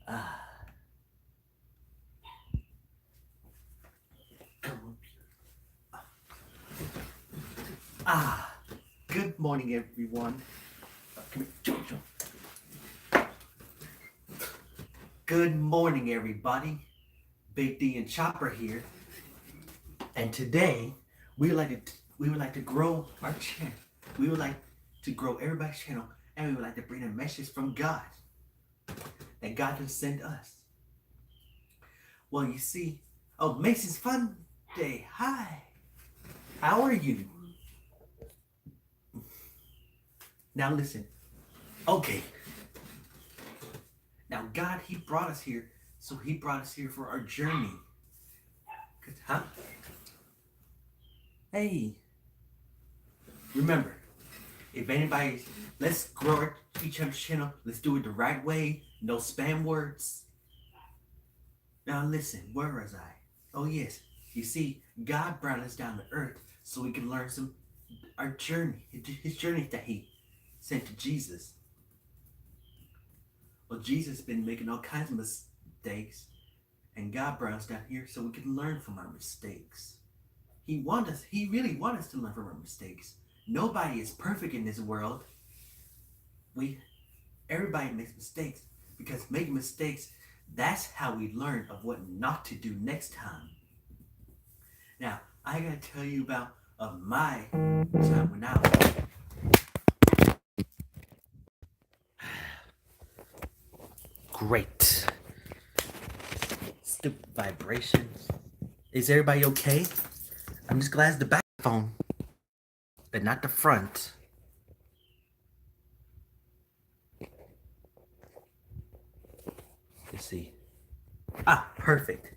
Ah, come on. Ah, good morning, everyone. Come here, Jojo. Good morning, everybody. Big D and Chopper here, and today we would like to grow our channel. We would like to grow everybody's channel, and we would like to bring a message from God that God has sent us. Well, you see, oh, Mason's Fun Day. Hi, how are you? Now listen. Okay, now God, He brought us here, so He brought us here for our journey. Huh? Hey, remember, if anybody, let's grow each other's channel. Let's do it the right way. No spam words. Now listen, where was I? Oh yes, you see, God brought us down to earth so we can learn some our journey, His journey that He sent to Jesus. Well, Jesus has been making all kinds of mistakes, and God brought us down here so we can learn from our mistakes. He really wants us to learn from our mistakes. Nobody is perfect in this world. We, everybody makes mistakes because making mistakes, that's how we learn of what not to do next time. Now, I gotta tell you about my time when I was great. Stupid vibrations. Is everybody okay? I'm just glad it's the back phone, but not the front. Let's see. Ah, perfect.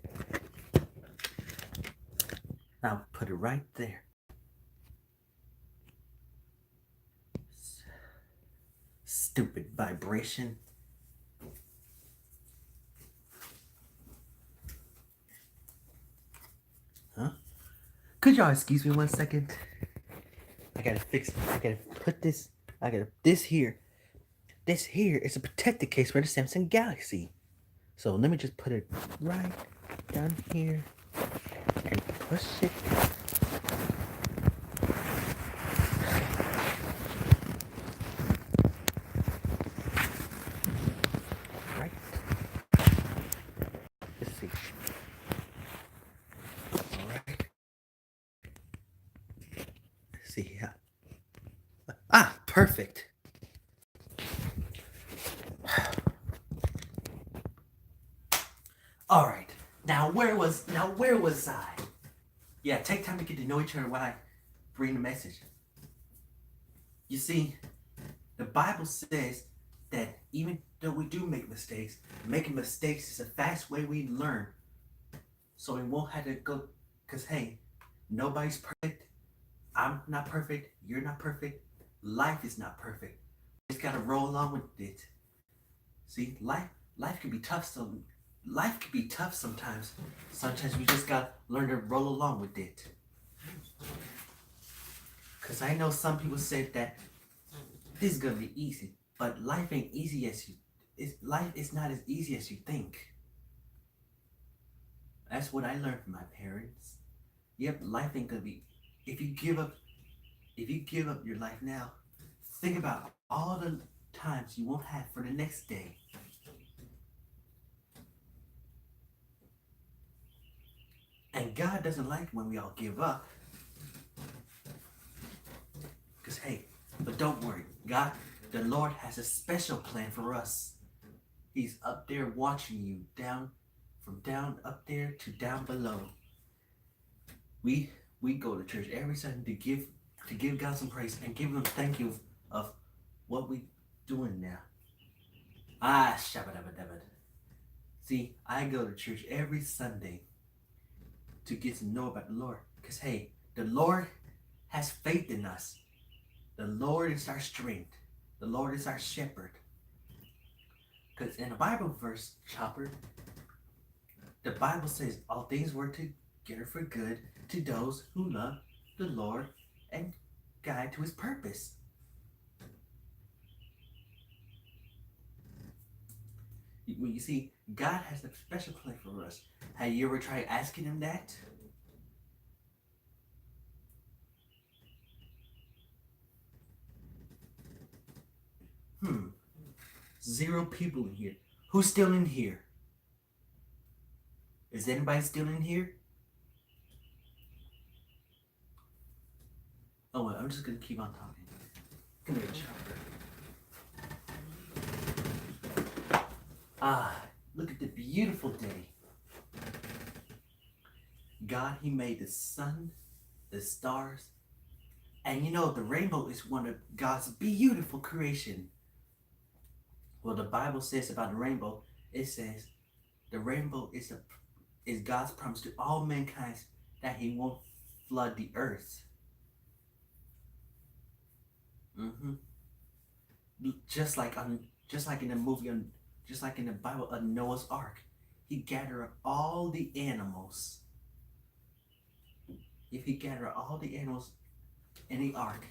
I'll put it right there. Stupid vibration. Huh? Could y'all excuse me 1 second? I gotta fix it. I gotta put this. I gotta. This here. This here is a protected case for the Samsung Galaxy. So let me just put it right down here and push it right. Let's see. All right. Let's see. Yeah. Ah, perfect. All right. Now where was I? Yeah, take time to get to know each other while I bring the message. You see, the Bible says that even though we do make mistakes, making mistakes is a fast way we learn. So we won't have to go, because hey, nobody's perfect. I'm not perfect. You're not perfect. Life is not perfect. We just gotta roll along with it. See, life can be tough. Life can be tough sometimes. Sometimes we just gotta learn to roll along with it. Cause I know some people said that this is gonna be easy, but life ain't easy as you. Life is not as easy as you think. That's what I learned from my parents. Yep, life ain't gonna be. If you give up, if you give up your life now, think about all the times you won't have for the next day. And God doesn't like when we all give up. Cause hey, but don't worry, God, the Lord has a special plan for us. He's up there watching you down, from down up there to down below. We we go to church every Sunday to give God some praise and give Him thank you of what we doing now. Ah, shabba. See, I go to church every Sunday to get to know about the Lord. Cause hey, the Lord has faith in us. The Lord is our strength. The Lord is our shepherd. Because in the Bible verse, Chopper, the Bible says all things work together for good to those who love the Lord and guide to His purpose. You see, God has a special plan for us. Have you ever tried asking Him that? Hmm. Zero people in here. Who's still in here? Is anybody still in here? Oh well, I'm just gonna keep on talking. Come here, Chopper. Ah, look at the beautiful day. God, He made the sun, the stars, and you know the rainbow is one of God's beautiful creation. Well, the Bible says about the rainbow, it says the rainbow is God's promise to all mankind that He won't flood the earth. hmm just like in the movie on, just like in the Bible of Noah's Ark, He gathered up all the animals. If He gathered all the animals in the ark,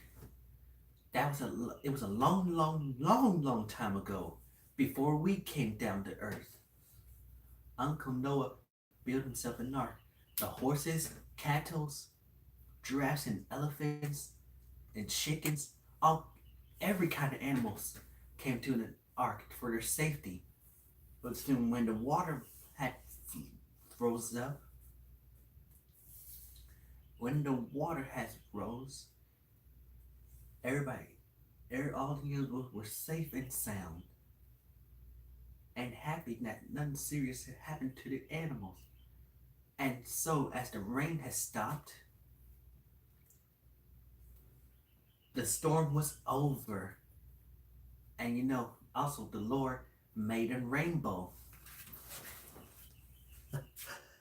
it was a long time ago, before we came down to earth. Uncle Noah built himself an ark. The horses, cattle, giraffes, and elephants, and chickens, all every kind of animals came to the ark for their safety. But soon, when the water had froze up, when the water has rose, everybody, all the animals were safe and sound, and happy that nothing serious had happened to the animals. And so, as the rain has stopped, the storm was over. And you know, also the Lord made a rainbow.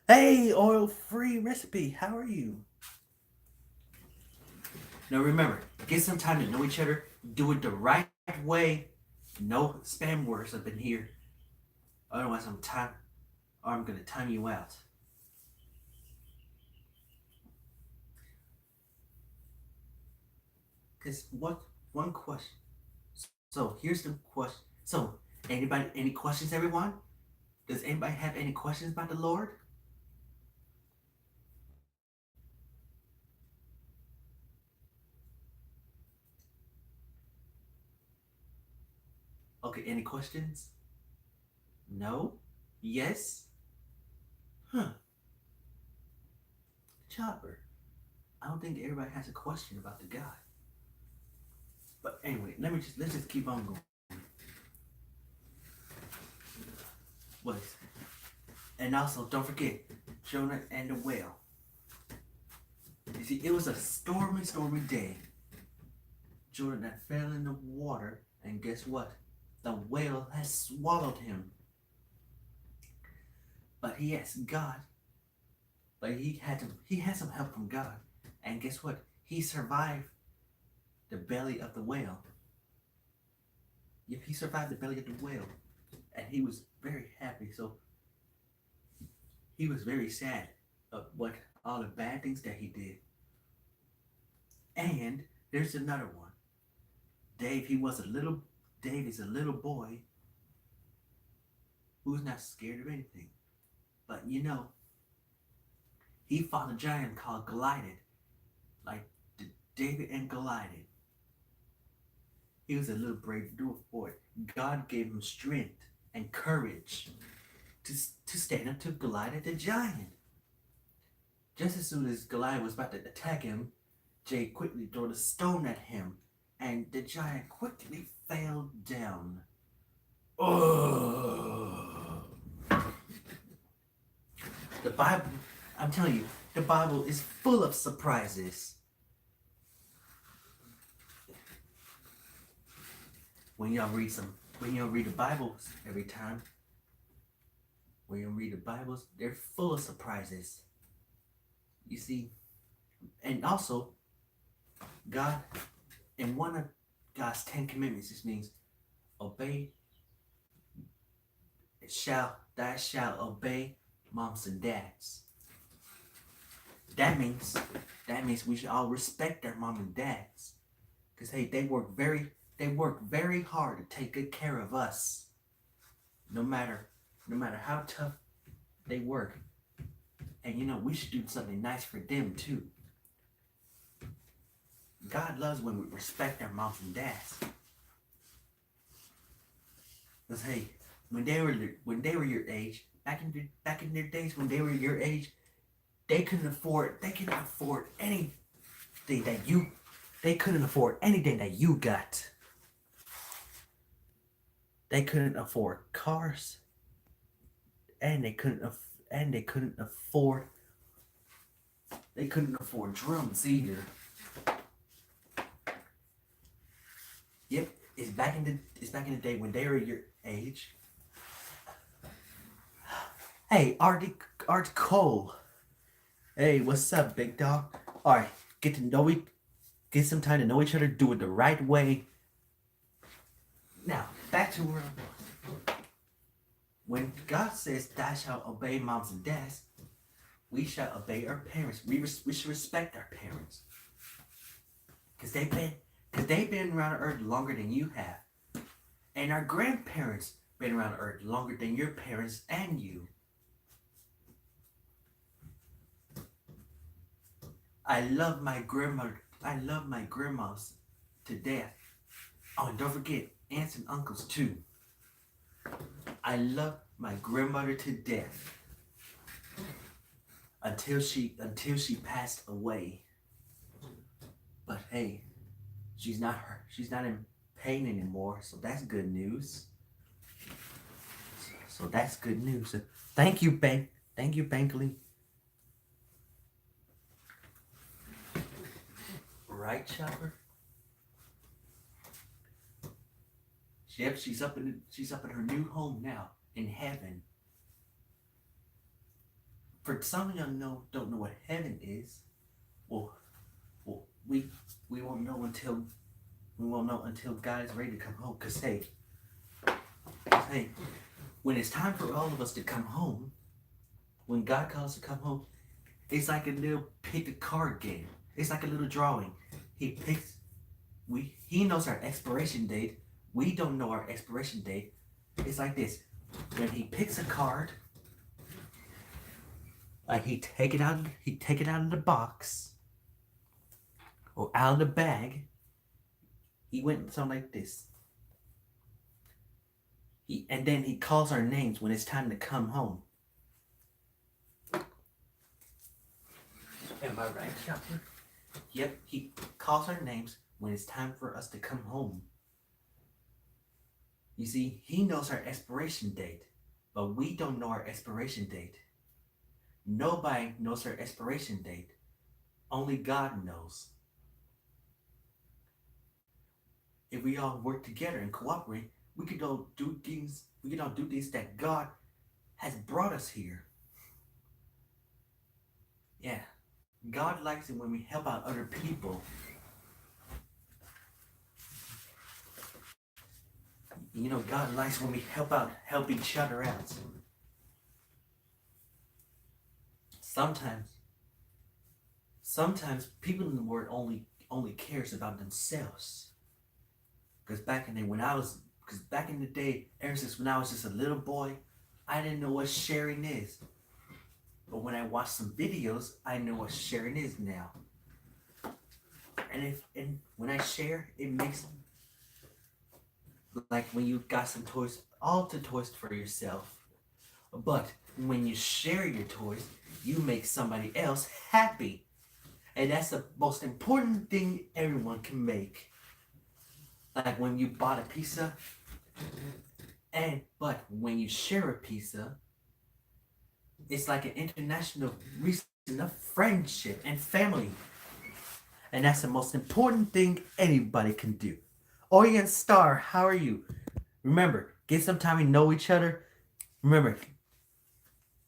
Hey, oil-free recipe, how are you? Now remember, get some time to know each other. Do it the right way. No spam words up in here. Otherwise, I'm gonna time you out. Cause what one question? So here's the question. So anybody, any questions, everyone? Does anybody have any questions about the Lord? Okay, any questions? No? Yes? Huh. Chopper. I don't think everybody has a question about the guy. But anyway, let's just keep on going. What? And also, don't forget Jonah and the whale. You see, it was a stormy day. Jonah that fell in the water, and guess what? The whale has swallowed him. But he asked God. But he had some help from God. And guess what? He survived the belly of the whale. If he survived the belly of the whale, and he was very happy. So he was very sad of what all the bad things that he did. And there's another one. Dave is a little boy who's not scared of anything. But you know, he fought a giant called Goliath, like David and Goliath. He was a little brave dwarf boy. God gave him strength and courage to stand up to Goliath the giant. Just as soon as Goliath was about to attack him, Jay quickly threw a stone at him, and the giant quickly fell down. Oh. The Bible, I'm telling you, the Bible is full of surprises. When y'all read the Bibles every time, when you read the Bibles, they're full of surprises. You see, and also, God, in one of God's 10 commandments, this means obey, thou shalt obey moms and dads. That means we should all respect our mom and dads. Because hey, they work very hard to take good care of us. no matter how tough they work. And we should do something nice for them too. God loves when we respect our moms and dads. Cause hey, when they were your age, back in their days when they were your age, they couldn't afford anything they couldn't afford anything that you got. They couldn't afford cars, and they couldn't afford drums either. Yep, it's back in the day when they were your age. Hey, Art Cole. Hey, what's up, big dog? All right, get some time to know each other. Do it the right way. Now, back to where I was. When God says, "Thou shalt obey moms and dads," we shall obey our parents. We should respect our parents, cause they've been around the earth longer than you have, and our grandparents been around the earth longer than your parents and you. I love my grandmother. I love my grandmas to death. Oh, and don't forget aunts and uncles too. I love my grandmother to death until she passed away. But hey, she's not in pain anymore, so that's good news. So that's good news. Thank you, Bankley. Right, Chopper? Yep, she's up in her new home now, in heaven. For some of y'all don't know what heaven is. Well, we won't know until God is ready to come home. Cause hey, when it's time for all of us to come home, when God calls us to come home, it's like a little pick a card game. It's like a little drawing. He knows our expiration date. We don't know our expiration date. It's like this. When he picks a card, like he take it out of the box or out of the bag. He went something like this. And then he calls our names when it's time to come home. Am I right, Chopper? Yep, he calls our names when it's time for us to come home. You see, he knows our expiration date, but we don't know our expiration date. Nobody knows our expiration date. Only God knows. If we all work together and cooperate, we could all do things that God has brought us here. Yeah. God likes it when we help out other people. God likes when we help each other out. Sometimes people in the world only cares about themselves. Because back in the day, ever since when I was just a little boy, I didn't know what sharing is. But when I watch some videos, I know what sharing is now. And when I share, it makes like when you got some toys, all the toys for yourself. But when you share your toys, you make somebody else happy. And that's the most important thing everyone can make. Like when you bought a pizza, but when you share a pizza, it's like an international reason of friendship and family. And that's the most important thing anybody can do. Orient Star, how are you? Remember, get some time to know each other. Remember,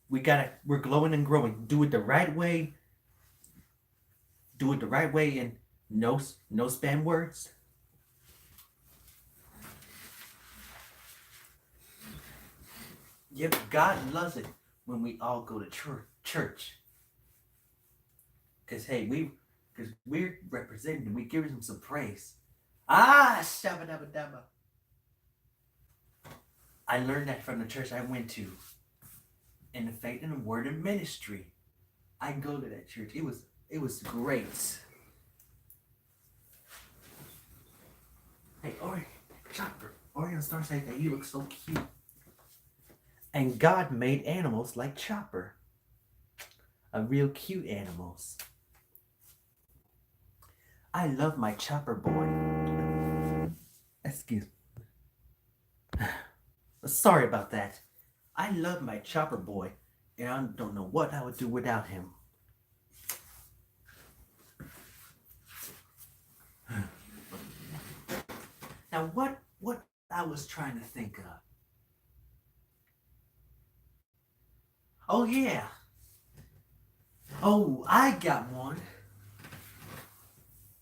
we're glowing and growing. Do it the right way. Do it the right way and no spam words. Yep, God loves it when we all go to church. Cause we're representing, we give him some praise. Ah, shabba dabba dabba. I learned that from the church I went to in the Faith and the Word and Ministry. I go to that church. It was great. Hey, Chopper, Orion Star said that you look so cute. And God made animals like Chopper. A real cute animals. I love my Chopper boy. Excuse me. Sorry about that. I love my Chopper boy, and I don't know what I would do without him. Now, what I was trying to think of. Oh yeah. Oh, I got one.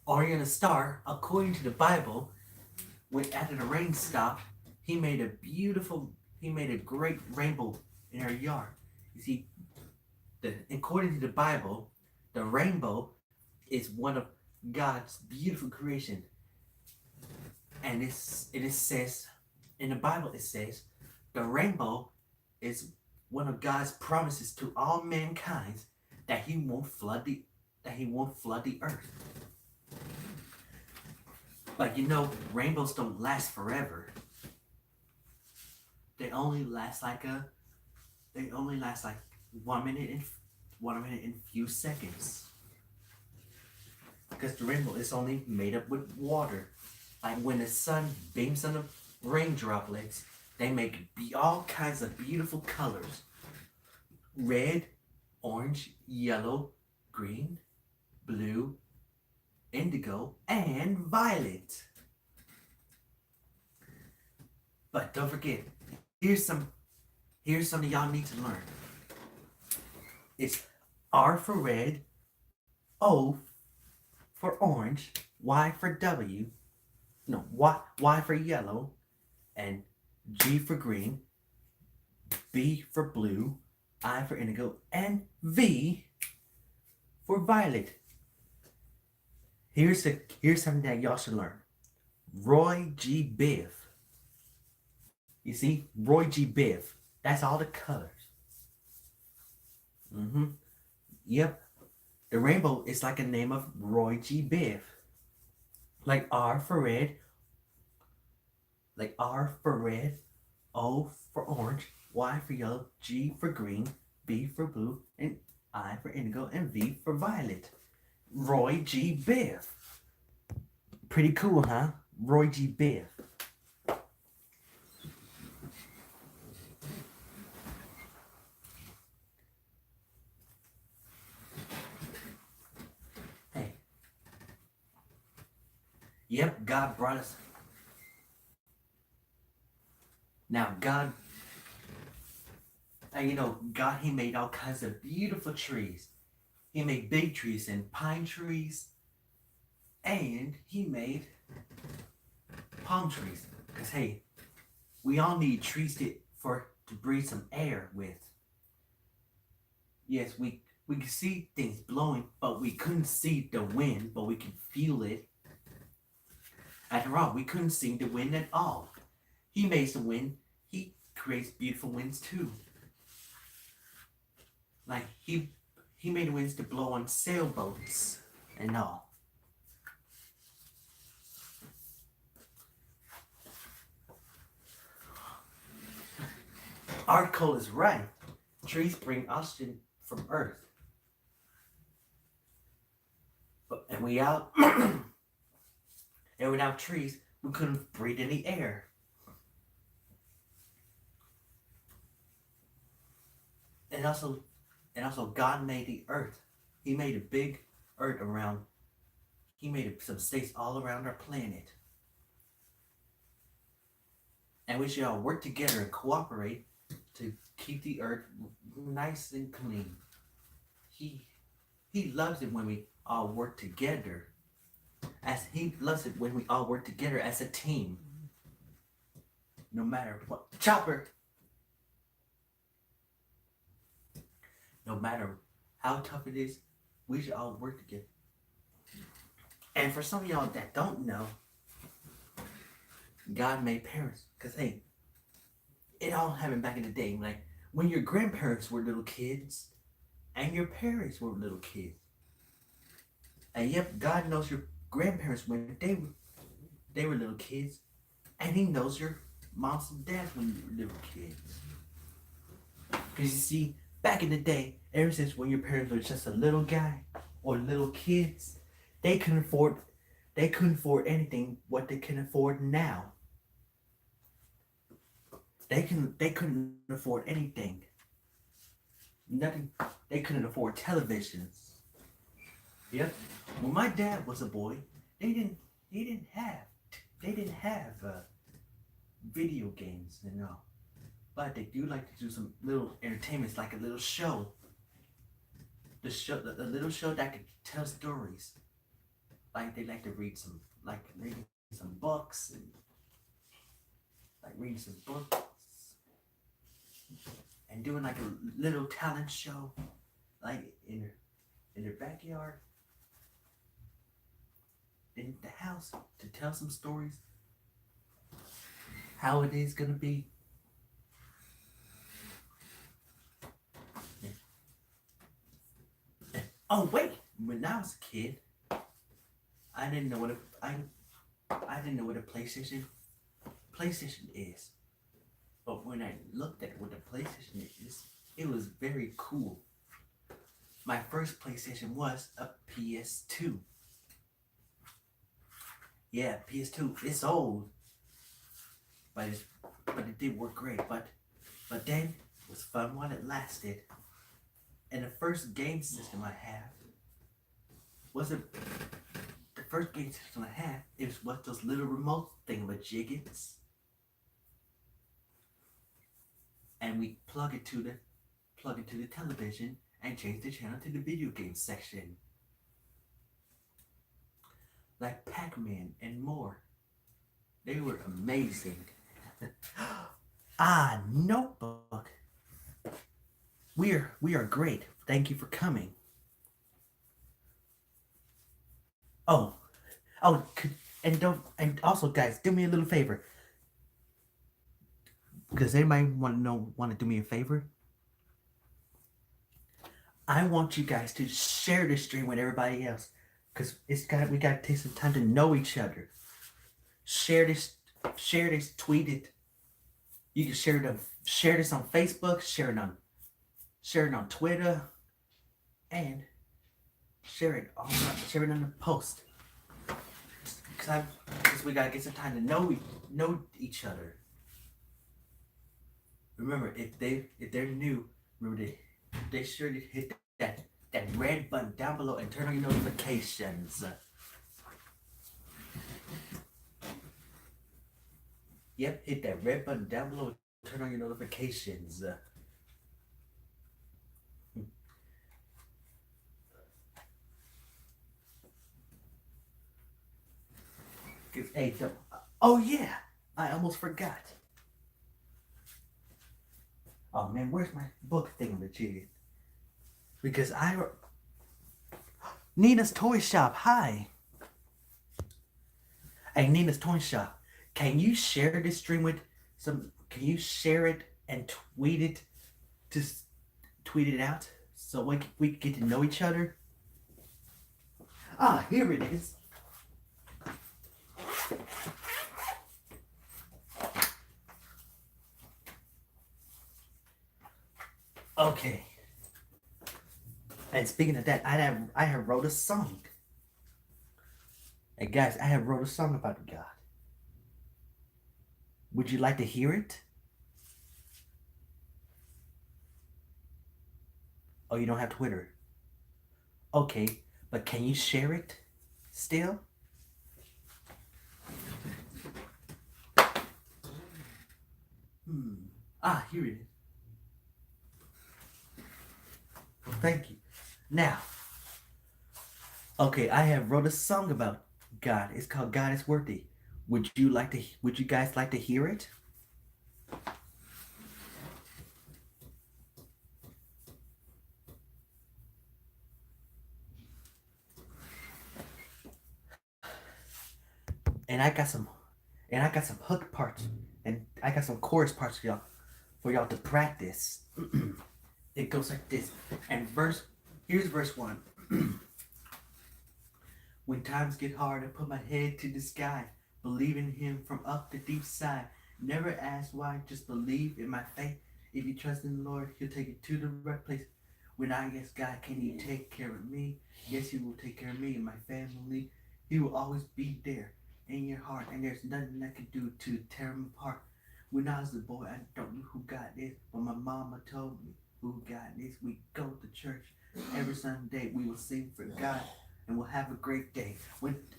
Orion Star, according to the Bible, when after the rain stopped, he made a great rainbow in our yard. You see, according to the Bible, the rainbow is one of God's beautiful creation. And it says, in the Bible it says, the rainbow is one of God's promises to all mankind that he won't flood the earth. But rainbows don't last forever. They only last like 1 minute and few seconds. Because the rainbow is only made up with water. Like when the sun beams on the rain droplets, they make all kinds of beautiful colors. Red, orange, yellow, green, blue, indigo, and violet. But don't forget, here's something y'all need to learn. It's R for red, O for orange, Y for W, no, Y for yellow, and G for green, B for blue, I for indigo, and V for violet. Here's something that y'all should learn. Roy G. Biv. You see, Roy G. Biv. That's all the colors. Yep. The rainbow is like a name of Roy G. Biv. Like R for red, O for orange, Y for yellow, G for green, B for blue, and I for indigo, and V for violet. Roy G. Biv. Pretty cool, huh? Roy G. Biv. Hey. Yep, God brought us. Now, God, God, he made all kinds of beautiful trees. He made big trees and pine trees, and he made palm trees. Because, hey, we all need trees to breathe some air with. Yes, we could see things blowing, but we couldn't see the wind, but we could feel it. After all, we couldn't see the wind at all. He makes the wind. He creates beautiful winds too. Like he made winds to blow on sailboats and all. Article is right. Trees bring oxygen from Earth. And without trees, we couldn't breathe any air. And also God made the earth. He made a big earth around. He made some states all around our planet. And we should all work together and cooperate to keep the earth nice and clean. He loves it when we all work together. He loves it when we all work together as a team. No matter what. Chopper! No matter how tough it is, we should all work together. And for some of y'all that don't know, God made parents. Because, hey, it all happened back in the day, like when your grandparents were little kids and your parents were little kids. And yep, God knows your grandparents when they were little kids, and He knows your moms and dads when you were little kids. Because you see, back in the day, ever since when your parents were just a little guy or little kids, they couldn't afford they couldn't afford anything what they can afford now. They couldn't afford anything. Nothing. They couldn't afford televisions. Yep. When my dad was a boy, they didn't they didn't have they didn't have video games, you know. But they do like to do some little entertainments, like a little show. The little show that could tell stories. Like they like to reading some books and like reading some books and doing like a little talent show, like in their backyard, in the house, to tell some stories. How it is gonna be. Oh wait, when I was a kid, I didn't know what I didn't know what a PlayStation is. But when I looked at what a PlayStation is, it was very cool. My first PlayStation was a PS2. Yeah, PS2. It's old, but it did work great. But then it was fun while it lasted. And the first game system I had wasn't the first game system I had. It was what those little remote thingamajiggets, and we plug it to the television and change the channel to the video game section, like Pac-Man and more. They were amazing. Notebook. We are great. Thank you for coming. Oh, and also guys, do me a little favor. Because anybody want to do me a favor? I want you guys to share this stream with everybody else. Cause we gotta take some time to know each other. Share this, tweet it. You can share this on Facebook, share it on Twitter, and share it on the post. Because we gotta get some time to know each other. Remember, if they're new, remember they sure to hit that red button down below and turn on your notifications. Yep, hit that red button down below and turn on your notifications. Hey, oh yeah, I almost forgot. Oh man, where's my book thingamajig? Because Nina's Toy Shop, hi. Hey, Nina's Toy Shop, can you share this stream with can you share it and tweet it out so we can get to know each other? Here it is. Okay. And speaking of that, I have wrote a song. And guys, I have wrote a song about God. Would you like to hear it? Oh, you don't have Twitter. Okay, but can you share it still? Here it is. Well, thank you. Now, okay, I have wrote a song about God. It's called God is Worthy. Would you guys like to hear it? And I got some hook parts and I got some chorus parts for y'all. for y'all to practice. It goes like this. And here's verse 1. When times get hard, I put my head to the sky, believe in him from up the deep side. Never ask why, just believe in my faith. If you trust in the Lord, he'll take you to the right place. When I ask God, can he take care of me? Yes, he will take care of me and my family. He will always be there in your heart, and there's nothing I can do to tear him apart. When I was a boy, I don't know who God is, but my mama told me who God is. We go to church every Sunday. We will sing for God, and we'll have a great day.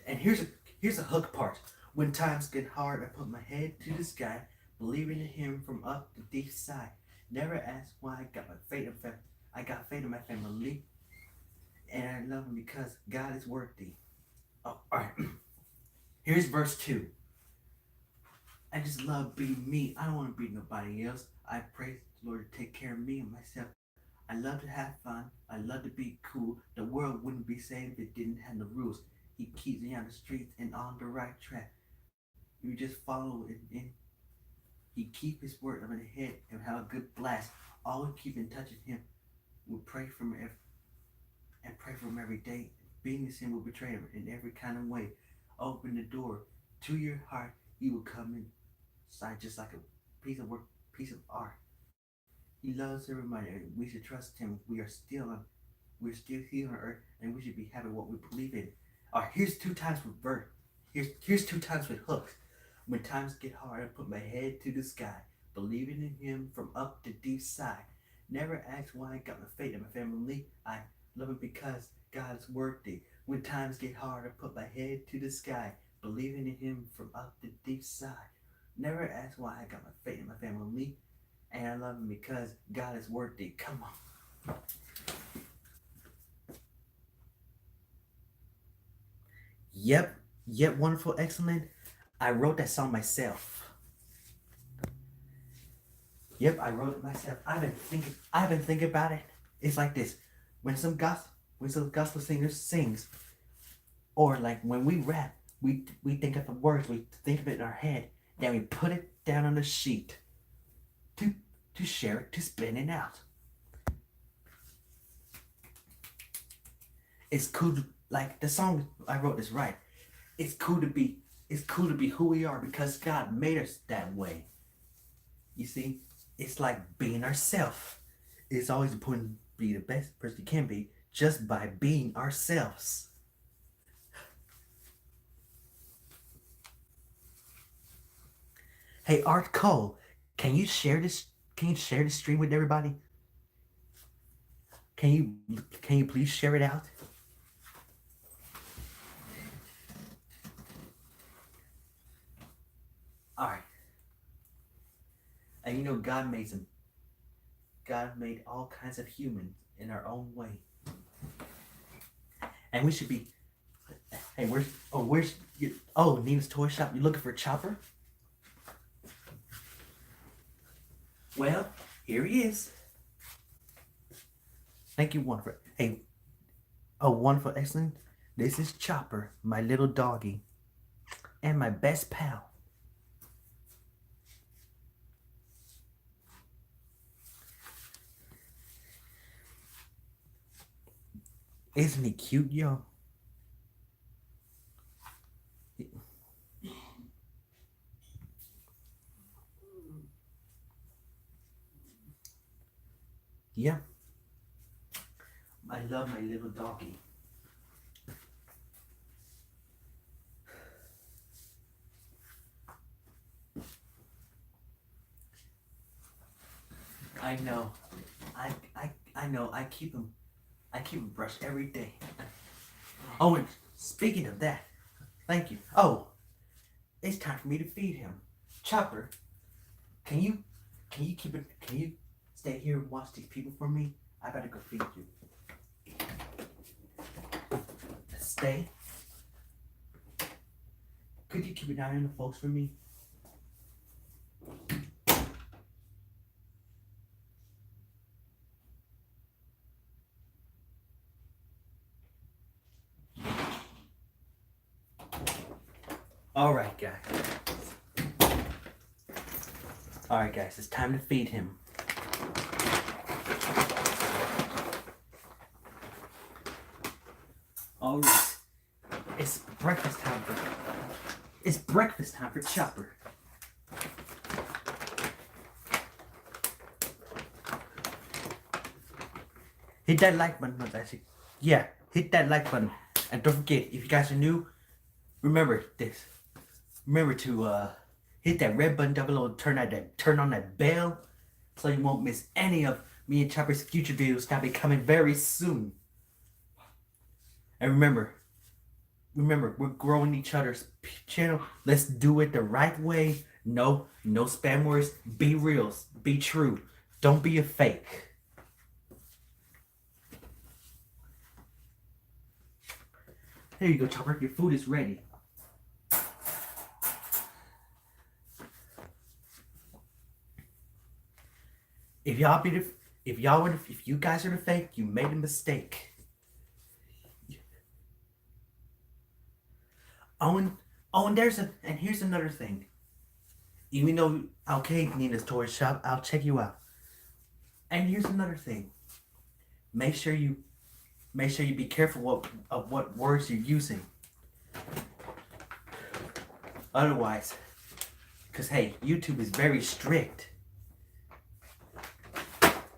And here's a hook part. When times get hard, I put my head to the sky, believing in him from up the deep side. Never ask why. I got faith in my family, and I love him because God is worthy. Oh, all right. Here's verse 2. I just love being me. I don't want to be nobody else. I pray the Lord to take care of me and myself. I love to have fun. I love to be cool. The world wouldn't be safe if it didn't have the rules. He keeps me on the streets and on the right track. You just follow it in. He keep his word on the head and have a good blast. Always keep in touch with him. We pray for him and pray for him every day. Being the sin will betray him in every kind of way. Open the door to your heart. He will come inside just like a piece of work, piece of art. He loves everybody. We should trust him. We're still here on earth, and we should be having what we believe in. Here's 2 times with verse. Here's 2 times with hooks. When times get hard, I put my head to the sky, believing in him from up the deep side. Never ask why. I got my faith in my family. I love him because God is worthy. When times get hard, I put my head to the sky, believing in him from up the deep side. Never ask why. I got my faith in my family, and I love him because God is worthy. Come on. Yep, wonderful, excellent. I wrote that song myself. Yep, I wrote it myself. I've been thinking about it. It's like this. When some gospel singer sings, or like when we rap, we think of the words, we think of it in our head, then we put it down on the sheet to share it, to spin it out. It's cool to, like the song I wrote is right. It's cool to be who we are because God made us that way. You see, it's like being ourselves. It's always important to be the best person you can be just by being ourselves. Hey, Art Cole, can you share this? Can you share the stream with everybody? Can you please share it out? All right. And you know, God made all kinds of humans in our own way. And we should be. Hey, Nina's Toy Shop. You looking for a chopper? Well, here he is. Thank you, wonderful. Hey, wonderful, excellent. This is Chopper, my little doggy, and my best pal. Isn't he cute, yo? Yeah. I love my little doggy. I know. I know. I keep him brushed every day. Oh, and speaking of that, thank you. Oh, it's time for me to feed him. Chopper, can you stay here and watch these people for me? I better go feed you. Stay. Could you keep an eye on the folks for me? All right, guys. Alright guys, it's time to feed him. Alright. It's breakfast time for Chopper. Hit that like button, yeah, hit that like button. And don't forget, if you guys are new, remember this. Remember to hit that red button down below and turn on that bell so you won't miss any of me and Chopper's future videos that will be coming very soon. And remember, we're growing each other's channel. Let's do it the right way. No spam words. Be real. Be true. Don't be a fake. There you go, Chopper. Your food is ready. If you guys are the fake, you made a mistake. And here's another thing. Even though, okay, Nina's toy shop, I'll check you out. And here's another thing. Make sure you be careful of what words you're using. Otherwise, because hey, YouTube is very strict.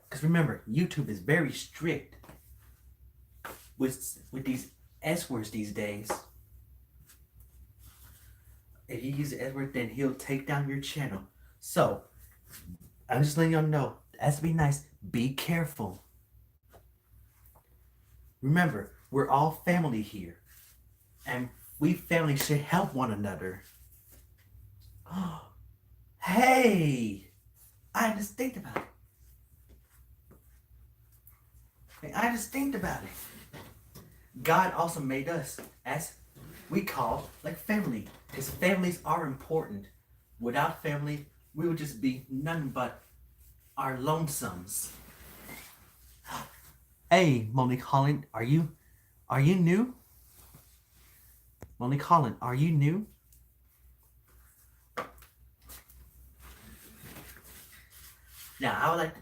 Because remember, YouTube is very strict with these S words these days. If you use the S word, then he'll take down your channel. So, I'm just letting y'all know, as to be nice, be careful. Remember, we're all family here. And we family should help one another. Hey! I just think about it. God also made us as we call like family. Because families are important. Without family, we would just be nothing but our lonesomes. Hey, Monique Holland, are you new? Monique Holland, are you new? Now, I would like to,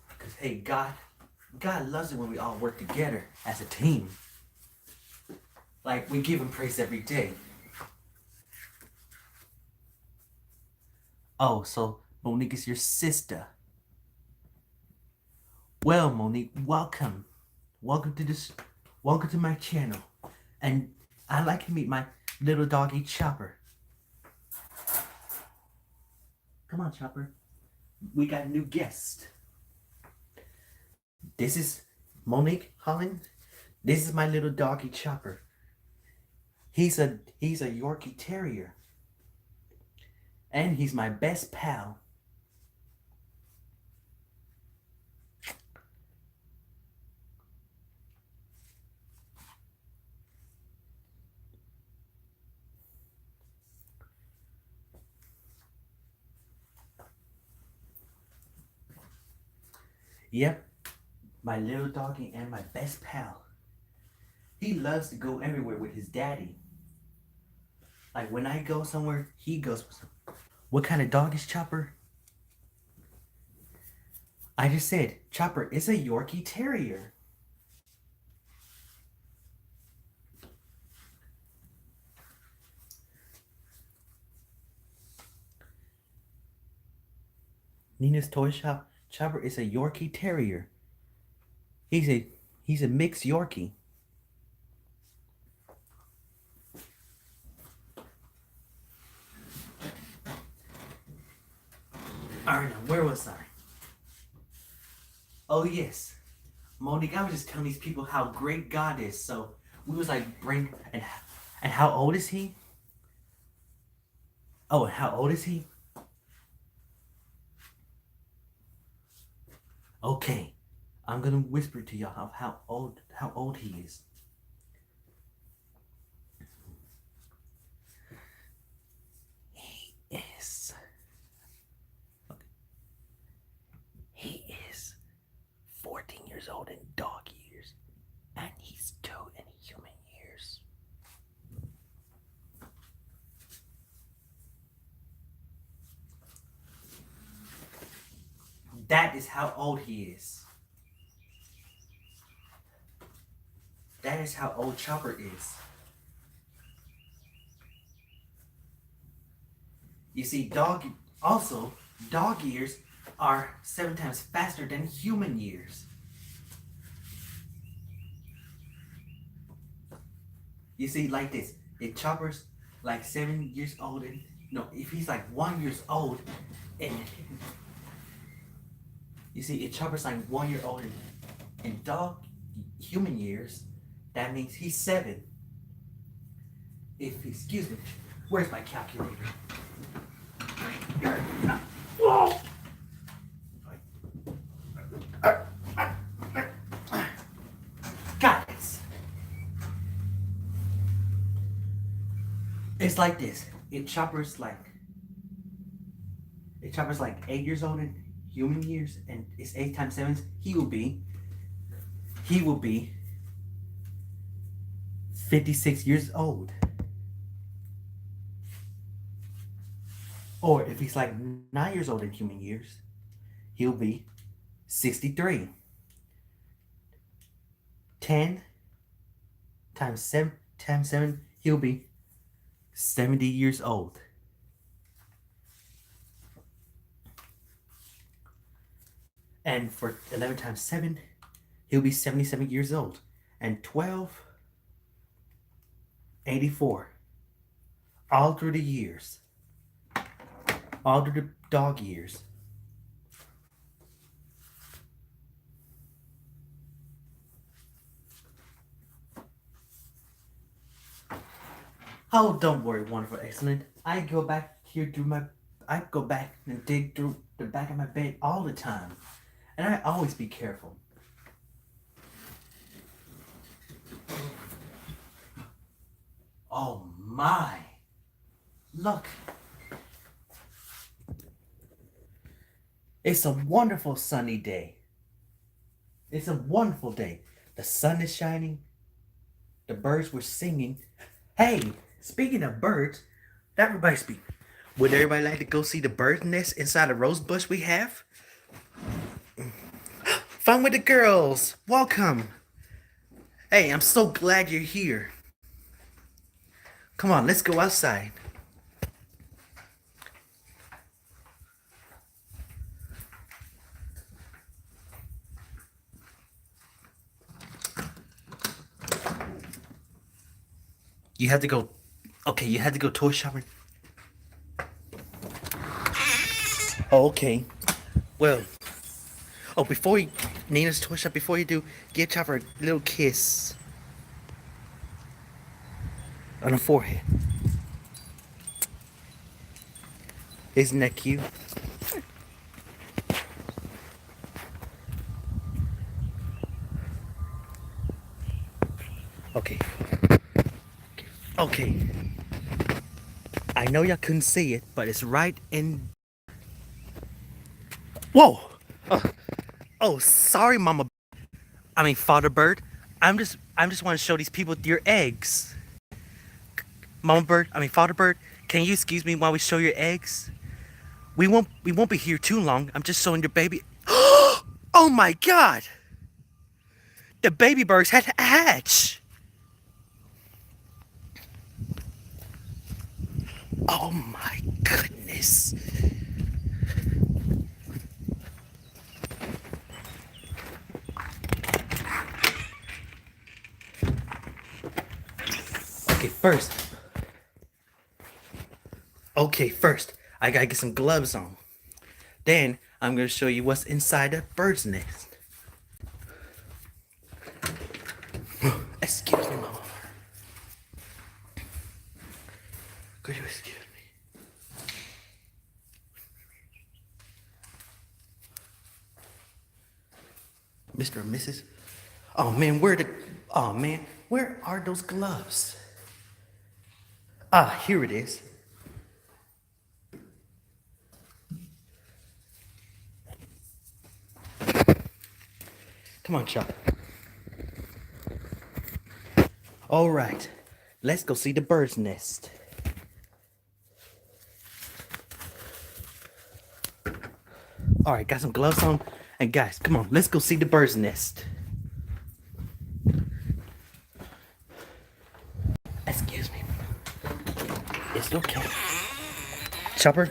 because hey, God loves it when we all work together as a team. Like, we give him praise every day. Oh, so Monique is your sister. Well, Monique, welcome. Welcome to my channel. And I'd like to meet my little doggy Chopper. Come on, Chopper. We got a new guest. This is Monique Holland. This is my little doggy Chopper. He's a Yorkie Terrier. And he's my best pal. Yep, my little doggy and my best pal. He loves to go everywhere with his daddy. Like when I go somewhere, he goes with some. What kind of dog is Chopper? I just said, Chopper is a Yorkie Terrier. Nina's Toy Shop. Chopper is a Yorkie Terrier. He's a mixed Yorkie. Alright, now where was I? Oh yes, Monique, I was just telling these people how great God is. So we was like, and how old is he? Oh, and how old is he? Okay, I'm gonna whisper to y'all how old he is. He is 14 years old in dog years, and he's 2 in human years. That is how old he is. That is how old Chopper is. You see, dog years are 7 times faster than human years. You see, like this, if Chopper's like 7 years old, and no, if he's like 1 year old, and you see, if Chopper's like 1 year old in dog human years, that means he's 7. If excuse me, where's my calculator? Whoa! Guys, it's like this. If Chopper's like 8 years old in human years, and it's 8 times 7, he will be 56 years old. Or if he's like 9 years old in human years, he'll be 63. 10 times 7, he'll be 70 years old. And for 11 times 7, he'll be 77 years old. And 12, 84. All through the years. All through the dog years. Oh, don't worry, wonderful, excellent. I go back and dig through the back of my bed all the time. And I always be careful. Oh my. Look. It's a wonderful sunny day. It's a wonderful day. The sun is shining. The birds were singing. Hey, speaking of birds, everybody speak. Would everybody like to go see the bird's nest inside the rosebush we have? Fun with the girls. Welcome. Hey, I'm so glad you're here. Come on, let's go outside. You had to go. Okay, you had to go toy shopping. Oh, okay. Well. Oh, before you Nina's toy shop, before you do, give Chopper a little kiss on the forehead. Isn't that cute? Okay. Okay. I know y'all couldn't see it, but it's right in. Whoa! Oh, sorry, Mama. Father Bird. I'm just want to show these people your eggs. Father Bird. Can you excuse me while we show your eggs? We won't be here too long. I'm just showing your baby. Oh my God! The baby birds had to hatch. Oh my goodness. First, I gotta get some gloves on. Then, I'm gonna show you what's inside the bird's nest. Excuse me, Mama. Could you excuse me? Mr. and Mrs. Oh man, where are those gloves? Ah, here it is. Come on, Chuck. All right, let's go see the bird's nest. All right, got some gloves on. And guys, come on, let's go see the bird's nest. Excuse me. It's okay. Chopper,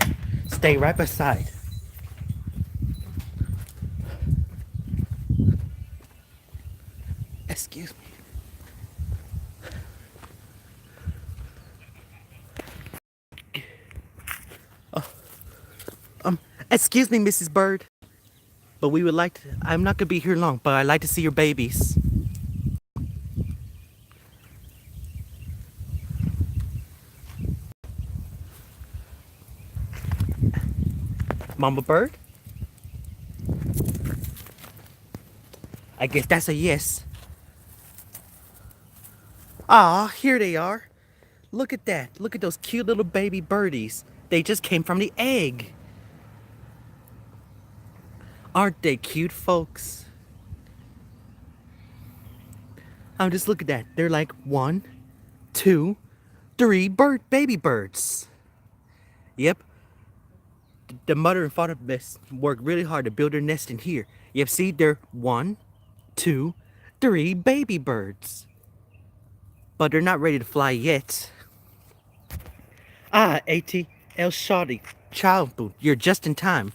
stay right beside. Excuse me. Excuse me, Mrs. Bird. But we would like to, I'm not gonna be here long, but I'd like to see your babies. Mama Bird? I guess that's a yes. Ah, here they are. Look at that. Look at those cute little baby birdies. They just came from the egg. Aren't they cute, folks? I'm just look at that. They're like 1, 2, 3 baby birds. Yep. The mother and father worked really hard to build their nest in here. Yep, see, they're 1, 2, 3 baby birds. But they're not ready to fly yet. Ah, ATL Shawty, child food. You're just in time.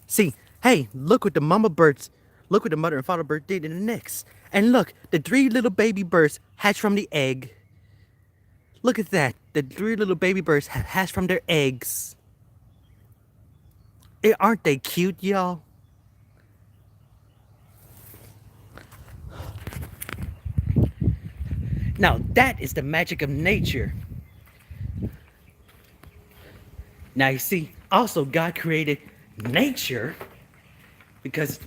See, hey, look what the mama birds, look what the mother and father bird did in the nest. And look, the 3 little baby birds hatched from the egg. Look at that. The 3 little baby birds have hatched from their eggs. Aren't they cute, y'all? Now that is the magic of nature. Now you see, also God created nature because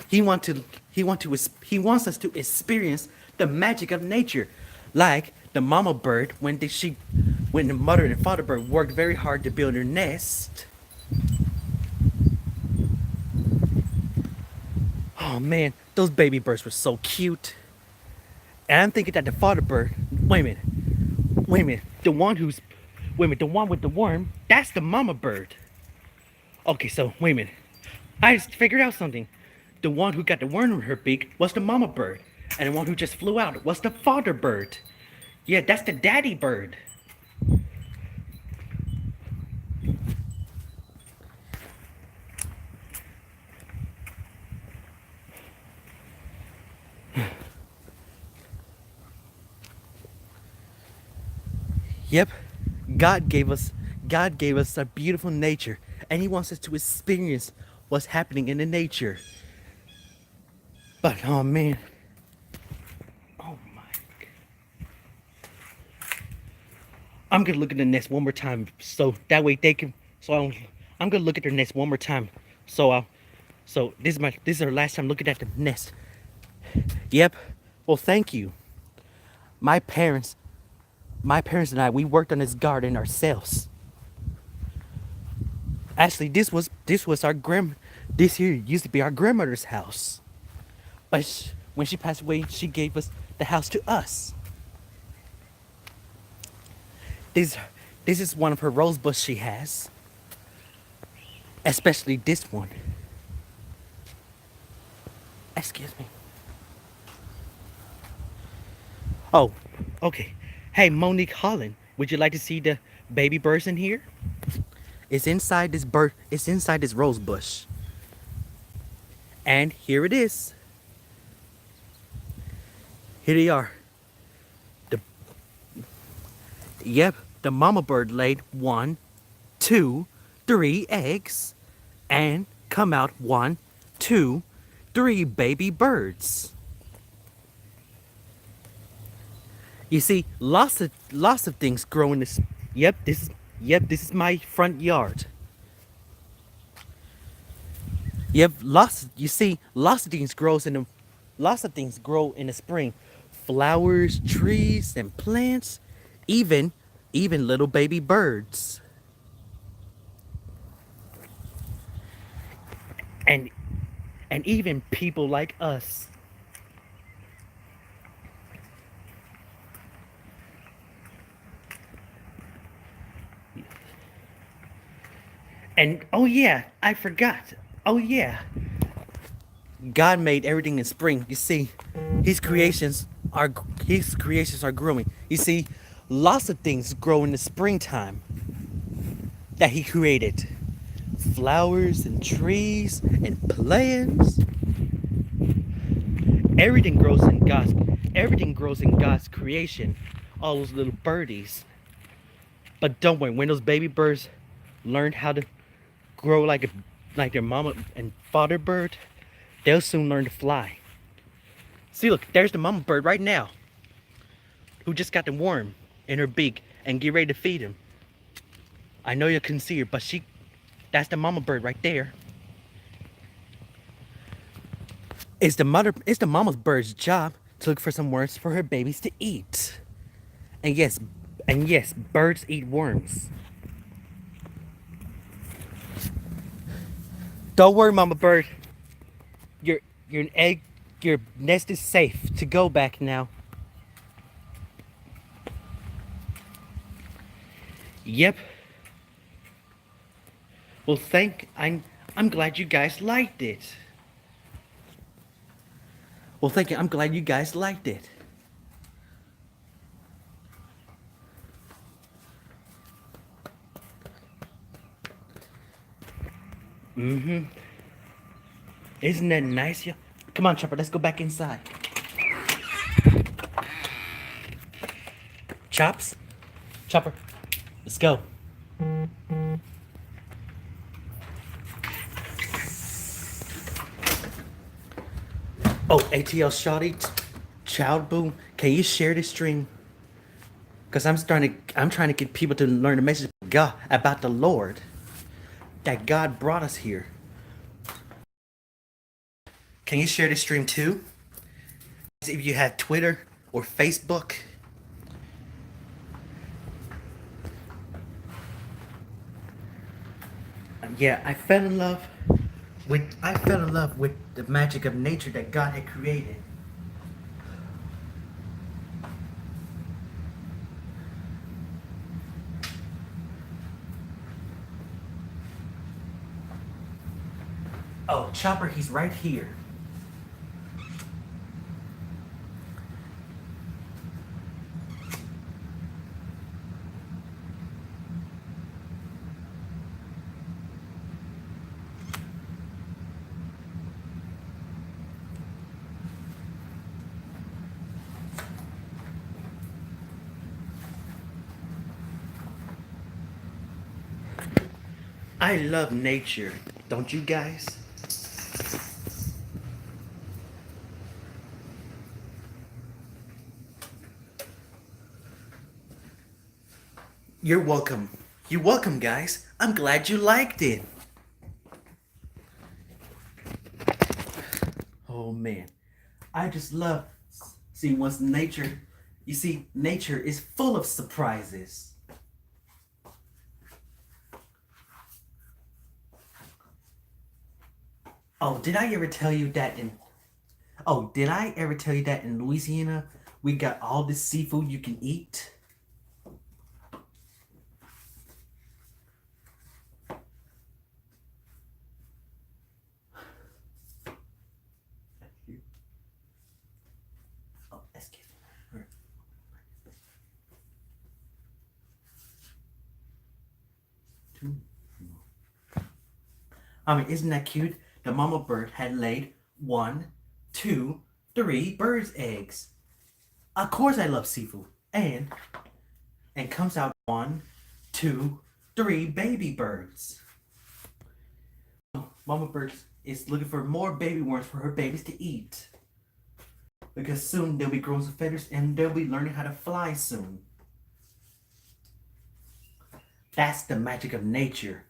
he wants us to experience the magic of nature, like the mama bird when the mother and father bird worked very hard to build their nest. Oh man, those baby birds were so cute. And I'm thinking that the father bird, wait a minute, the one with the worm, that's the mama bird. Okay, so wait a minute, I just figured out something. The one who got the worm in her beak was the mama bird, and the one who just flew out was the father bird. Yeah, that's the daddy bird. Yep, God gave us a beautiful nature, and He wants us to experience what's happening in the nature. But oh man, oh my! I'm gonna look at the nest one more time, so that way they can. I'm gonna look at their nest one more time, so this is our last time looking at the nest. Yep. Well, thank you. My parents, my parents and I, we worked on this garden ourselves. Actually, this was our this here used to be our grandmother's house. But when she passed away, she gave us the house to us. This this is one of her rosebush she has. Especially this one. Excuse me. Oh, okay. Hey, Monique Holland, would you like to see the baby birds in here? It's inside this rose bush. And here it is. Here they are. The Yep, the mama bird laid 1, 2, 3 eggs and come out 1, 2, 3 baby birds. You see, lots of things grow in this. Yep, this is my front yard. Yep, lots of things lots of things grow in the spring. Flowers, trees, and plants, even little baby birds. And even people like us. And oh yeah, I forgot. Oh yeah, God made everything in spring. You see, His creations are His creations are growing. You see, lots of things grow in the springtime that He created. Flowers and trees and plants. Everything grows in God's everything grows in God's creation. All those little birdies. But don't worry, when those baby birds learn how to grow like their mama and father bird, they'll soon learn to fly. See, look, there's the mama bird right now, who just got the worm in her beak and get ready to feed him. I know you couldn't see her, but that's the mama bird right there. It's the mama bird's job to look for some worms for her babies to eat. And yes, birds eat worms. Don't worry, mama bird. Your your egg, your nest is safe to go back now. Yep. Well, I'm glad you guys liked it. Well, thank you. I'm glad you guys liked it. Mm-hmm. Isn't that nice? Yeah. Come on, Chopper. Let's go back inside. Chops, Chopper. Let's go. Oh, ATL Shawty, Child Boom, can you share this stream? Cause I'm trying to get people to learn the message of God about the Lord. That God brought us here. Can you share this stream too? If you have Twitter or Facebook. Yeah, I fell in love with the magic of nature that God had created. Oh, Chopper, he's right here. I love nature, don't you guys? You're welcome. You're welcome, guys. I'm glad you liked it. Oh man, I just love seeing what's nature. You see, nature is full of surprises. Oh, did I ever tell you that in Oh, did I ever tell you that in Louisiana we got all this seafood you can eat? Oh, excuse me. I mean, isn't that cute? The mama bird had laid one, two, three birds' eggs. Of course I love seafood. And comes out one, two, three baby birds. Mama bird is looking for more baby worms for her babies to eat. Because soon they'll be growing some feathers and they'll be learning how to fly soon. That's the magic of nature.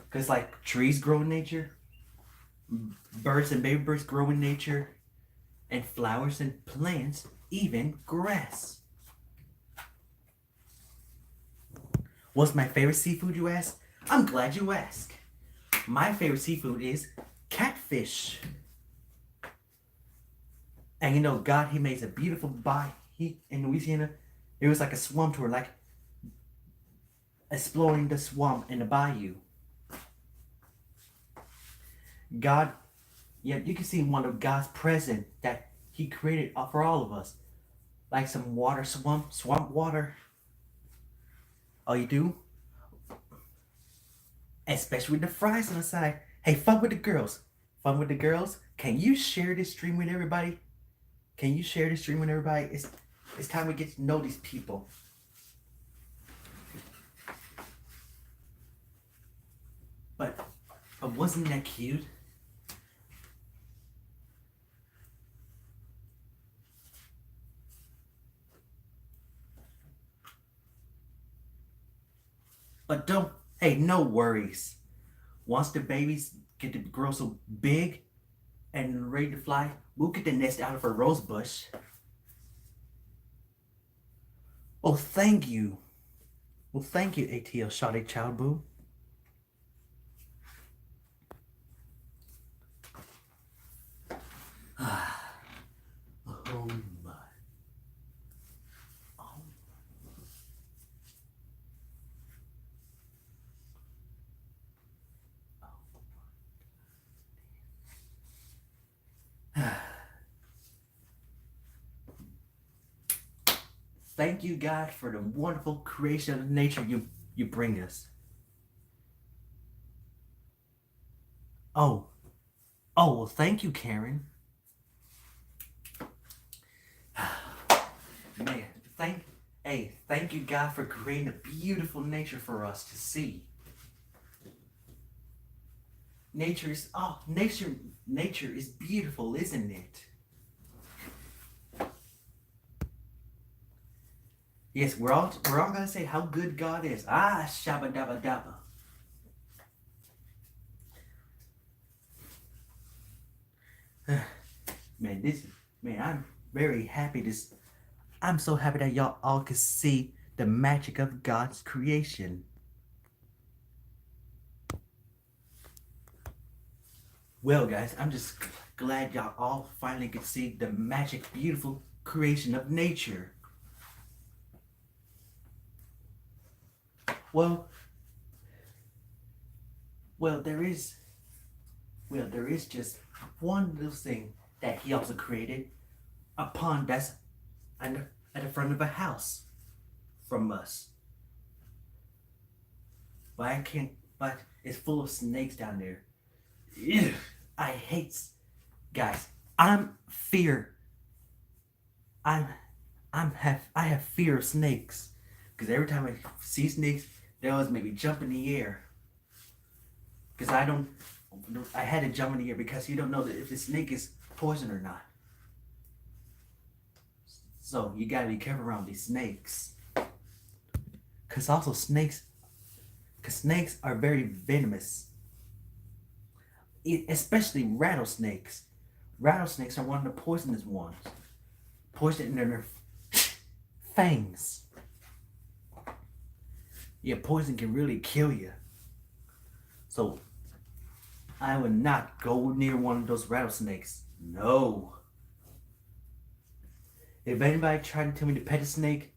Because like trees grow in nature, birds and baby birds grow in nature, and flowers and plants, even grass. What's my favorite seafood, you ask? I'm glad you asked. My favorite seafood is catfish. And you know, God, He makes a beautiful bayou. In Louisiana, it was like a swamp tour, like exploring the swamp in the bayou. God, yeah, you can see one of God's present that He created for all of us, like some water, swamp water. Oh, you do? Especially with the fries on the side. Hey, fun with the girls. Fun with the girls. Can you share this stream with everybody? Can you share this stream with everybody? It's time we get to know these people. But wasn't that cute? But don't, hey, no worries. Once the babies get to grow so big and ready to fly, we'll get the nest out of a rosebush. Oh, thank you. Well, thank you, ATL Shawty Child Boo. Oh my. Oh. Thank you, God, for the wonderful creation of nature you bring us. Oh, well, thank you, Karen. Man, thank you, God, for creating a beautiful nature for us to see. Nature is beautiful, isn't it? Yes, we're all gonna say how good God is. Ah, shabba dabba dabba. Man, I'm very happy I'm so happy that y'all all can see the magic of God's creation. Well, guys, I'm just glad y'all all finally could see the magic, beautiful creation of nature. Well, there is just one little thing that He also created, a pond that's at the front of a house from us. But it's full of snakes down there. Ew, I hate, guys. I have fear of snakes, because every time I see snakes, they always make me jump in the air. Because I had to jump in the air because you don't know that if the snake is poison or not. So you gotta be careful around these snakes. Because snakes are very venomous. Especially rattlesnakes. Rattlesnakes are one of the poisonous ones. Poison in their fangs. Yeah, poison can really kill you. So I would not go near one of those rattlesnakes. No. If anybody tried to tell me to pet a snake,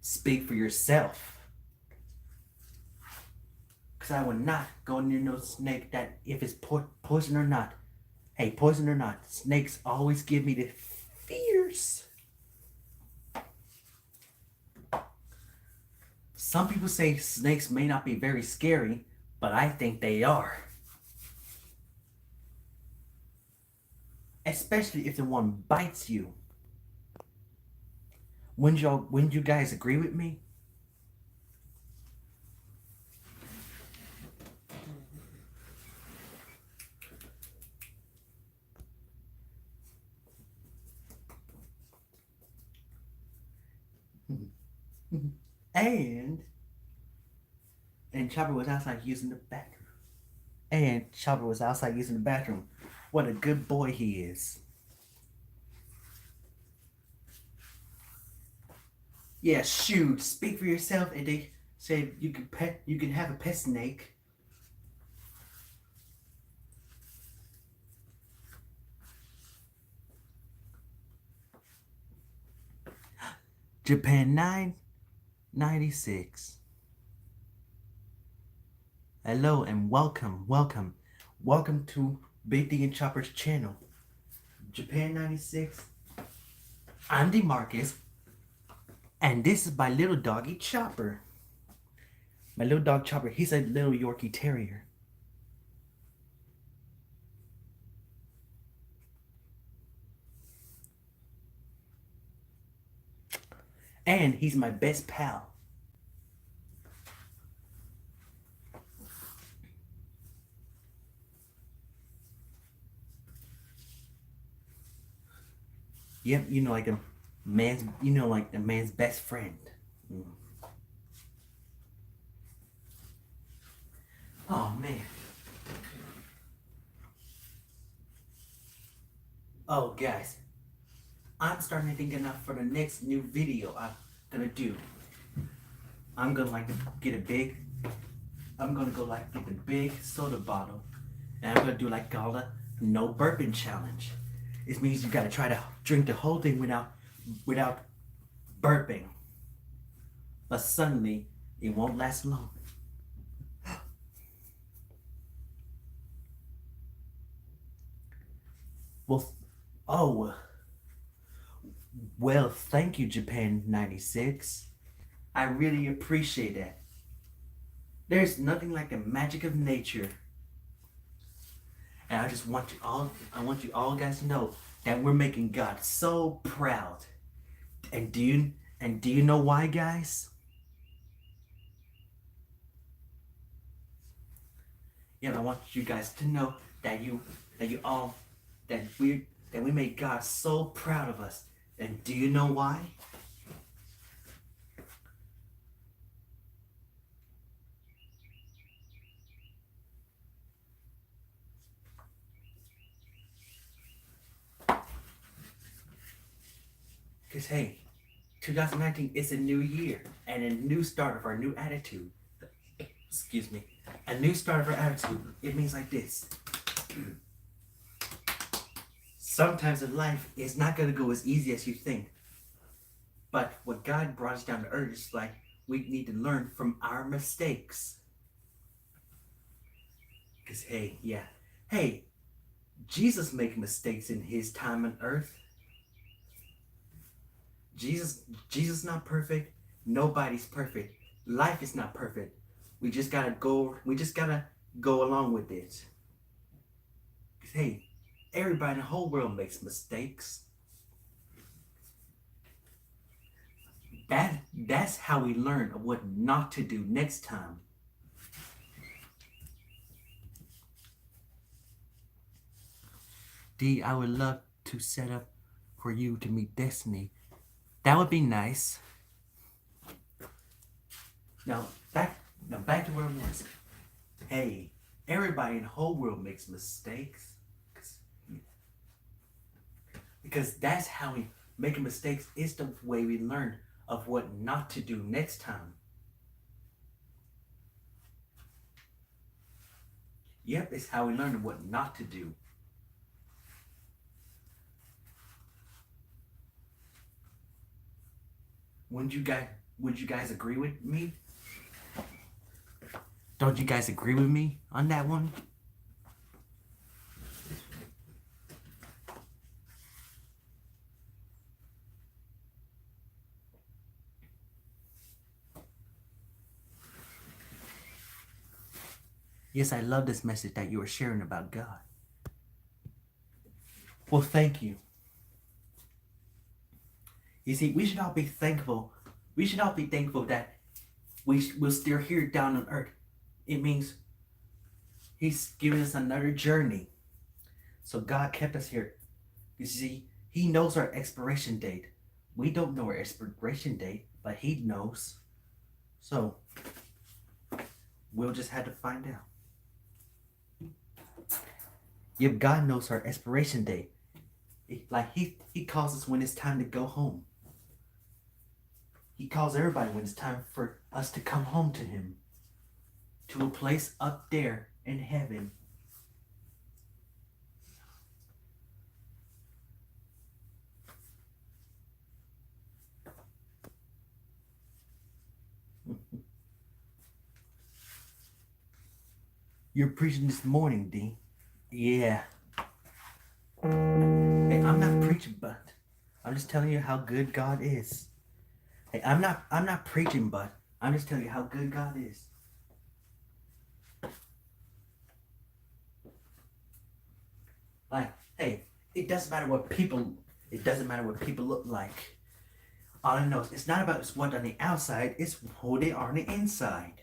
speak for yourself. Because I would not go near no snake that if it's poison or not. Hey, poison or not, snakes always give me the fears. Some people say snakes may not be very scary, but I think they are. Especially if the one bites you. Wouldn't you guys agree with me? And Chopper was outside using the bathroom. What a good boy he is. Yeah, shoot, speak for yourself. And they said you can have a pet snake. Japan 996. Hello and welcome to Big D and Chopper's channel. Japan 96. I'm DeMarcus, and this is my little doggy Chopper. My little dog Chopper, he's a little Yorkie Terrier. And he's my best pal. Yep, like a man's, like a man's best friend. Mm. Oh man. Oh guys, I'm starting to think enough for the next new video I'm gonna do. I'm gonna get a big. I'm gonna go get the big soda bottle, and I'm gonna do all the no burping challenge. It means you gotta try to drink the whole thing without burping. But suddenly, it won't last long. Well, oh, well, thank you, Japan 96. I really appreciate that. There's nothing like the magic of nature. And I want you all guys to know that we're making God so proud. And do you know why, guys? Yeah, I want you guys to know that we made God so proud of us. And do you know why? Because hey, 2019 is a new year and a new start of our new attitude. Excuse me. A new start of our attitude. It means like this. Sometimes in life, it's not going to go as easy as you think. But what God brought us down to earth is we need to learn from our mistakes. Because hey, Jesus made mistakes in his time on earth. Jesus not perfect. Nobody's perfect. Life is not perfect. We just gotta go along with it. Because hey, everybody in the whole world makes mistakes. That's how we learn of what not to do next time. D, I would love to set up for you to meet Destiny. That would be nice. Now back to where it was. Hey, everybody in the whole world makes mistakes. Because that's how we making mistakes is the way we learn of what not to do next time. Yep, it's how we learn what not to do. Would you guys agree with me? Don't you guys agree with me on that one? Yes, I love this message that you are sharing about God. Well, thank you. You see, we should all be thankful. We should all be thankful that we're still here down on earth. It means he's giving us another journey. So God kept us here. You see, he knows our expiration date. We don't know our expiration date, but he knows. So we'll just have to find out. Yep, God knows our expiration date. He calls us when it's time to go home. He calls everybody when it's time for us to come home to him. To a place up there in heaven. You're preaching this morning, D. Yeah. Hey, I'm not preaching, but I'm just telling you how good God is. Hey, I'm not preaching, but I'm just telling you how good God is. Like, hey, it doesn't matter what people it doesn't matter what people look like. All I know is it's not about what's on the outside, it's who they are on the inside.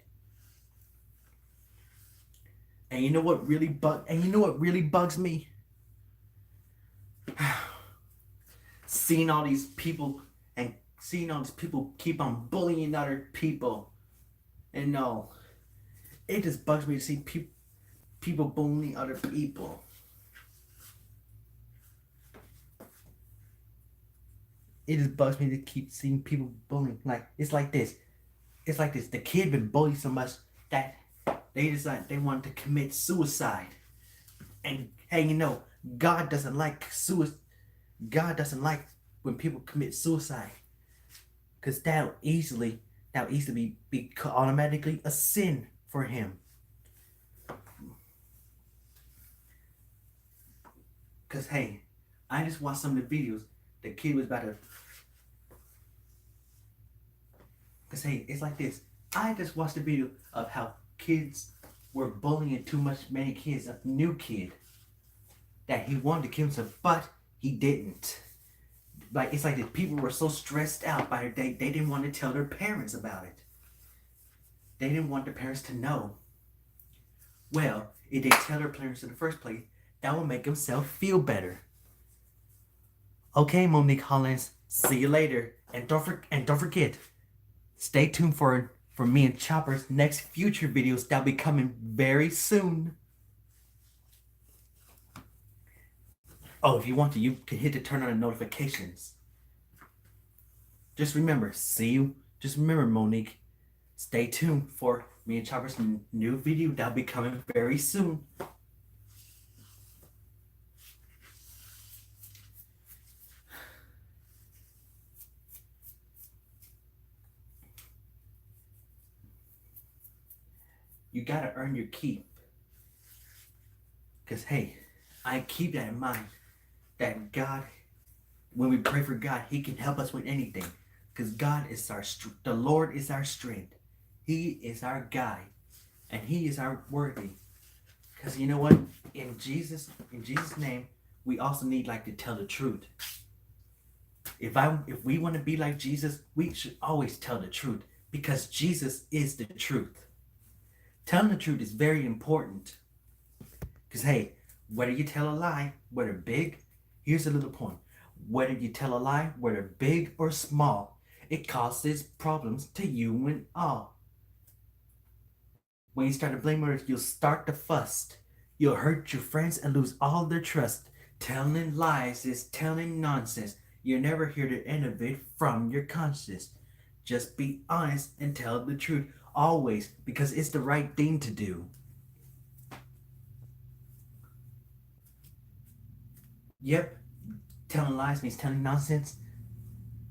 And you know what really bugs me? Seeing all these people and seeing all these people keep on bullying other people. And no, it just bugs me to see people bullying other people. It just bugs me to keep seeing people bullying. Like it's like this. It's like this. The kid been bullied so much that they decide they want to commit suicide. And hey, God doesn't like suicide. God doesn't like when people commit suicide, because that'll easily be automatically a sin for him. Cause hey, I just watched some of the videos. The kid was about to. Cause hey, it's like this. I just watched a video of how kids were bullying too much many kids. A new kid that he wanted to kill himself, but he didn't. Like it's like the people were so stressed out by it, they didn't want to tell their parents about it. They didn't want the parents to know. Well, if they tell their parents in the first place, that will make themselves feel better. Okay, Monique Hollins. See you later, and don't forget. Stay tuned for me and Chopper's next future videos that'll be coming very soon. Oh, if you want to, you can hit to turn on the notifications. Just remember, see you. Just remember, Monique. Stay tuned for me and Chopper's new video that'll be coming very soon. You gotta earn your keep. Because, hey, I keep that in mind. That God, when we pray for God, He can help us with anything. Because the Lord is our strength. He is our guide. And He is our worthy. Because you know what? In Jesus' name, we also need like to tell the truth. If we want to be like Jesus, we should always tell the truth. Because Jesus is the truth. Telling the truth is very important. Because, hey, whether you tell a lie, whether big, here's a little point. Whether you tell a lie, whether big or small, it causes problems to you and all. When you start to blame others, you'll start to fuss. You'll hurt your friends and lose all their trust. Telling lies is telling nonsense. You're never here to innovate from your conscience. Just be honest and tell the truth always, because it's the right thing to do. Yep, telling lies means telling nonsense.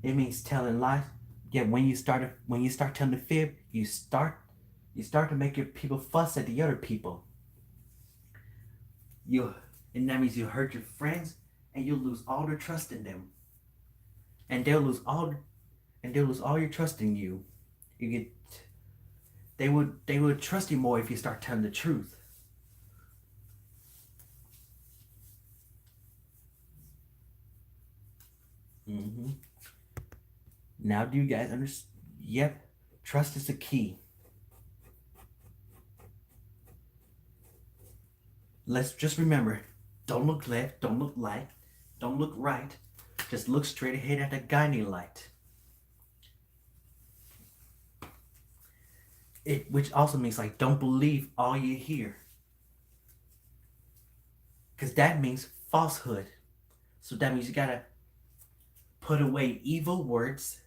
It means telling lies. Yet when you start telling the fib, you start to make your people fuss at the other people. You and that means you hurt your friends and you'll lose all their trust in them. And they'll lose all your trust in you. You get they would trust you more if you start telling the truth. hmm Now, do you guys understand? Yep, trust is the key. Let's just remember: don't look left, don't look right, don't look right. Just look straight ahead at the guiding light. Which also means like don't believe all you hear, because that means falsehood. So that means you gotta put away evil words.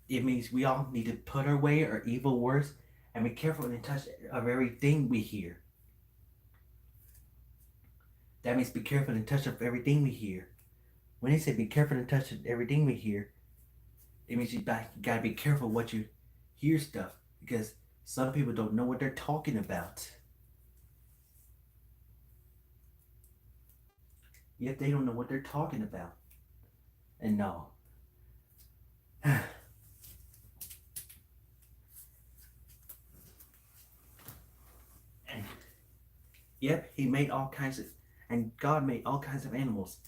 It means we all need to put away our evil words and be careful in the touch of everything we hear. That means be careful in the touch of everything we hear. When they say be careful in the touch of everything we hear, it means you gotta be careful what you hear stuff, because some people don't know what they're talking about. yet they don't know what they're talking about. And no. And yep, he made all kinds of, and God made all kinds of animals,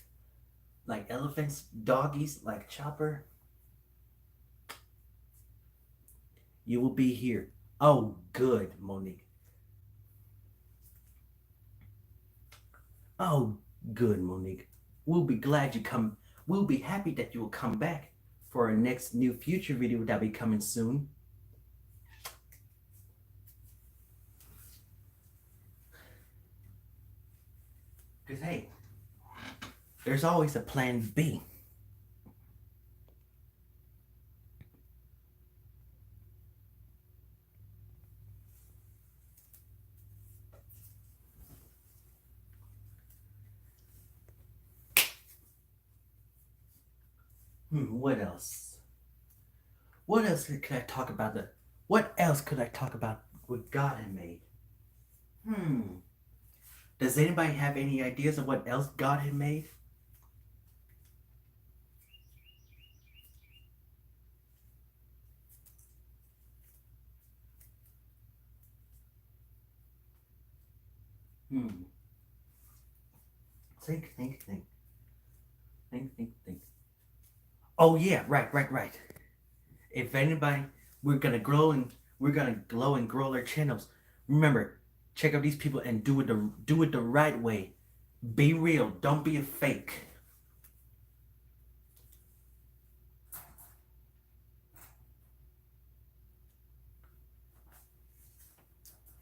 like elephants, doggies, like Chopper. You will be here. Oh, good, Monique. Oh, good, Monique. We'll be glad you come. We'll be happy that you will come back for our next new future video that'll be coming soon. Because, hey, there's always a plan B. What else? What else could I talk about? What else could I talk about what God had made? Does anybody have any ideas of what else God had made? Hmm. Think, think, think. Think, think, think. Oh yeah, right. If anybody, we're gonna glow and grow our channels. Remember, check out these people and do it the right way. Be real. Don't be a fake.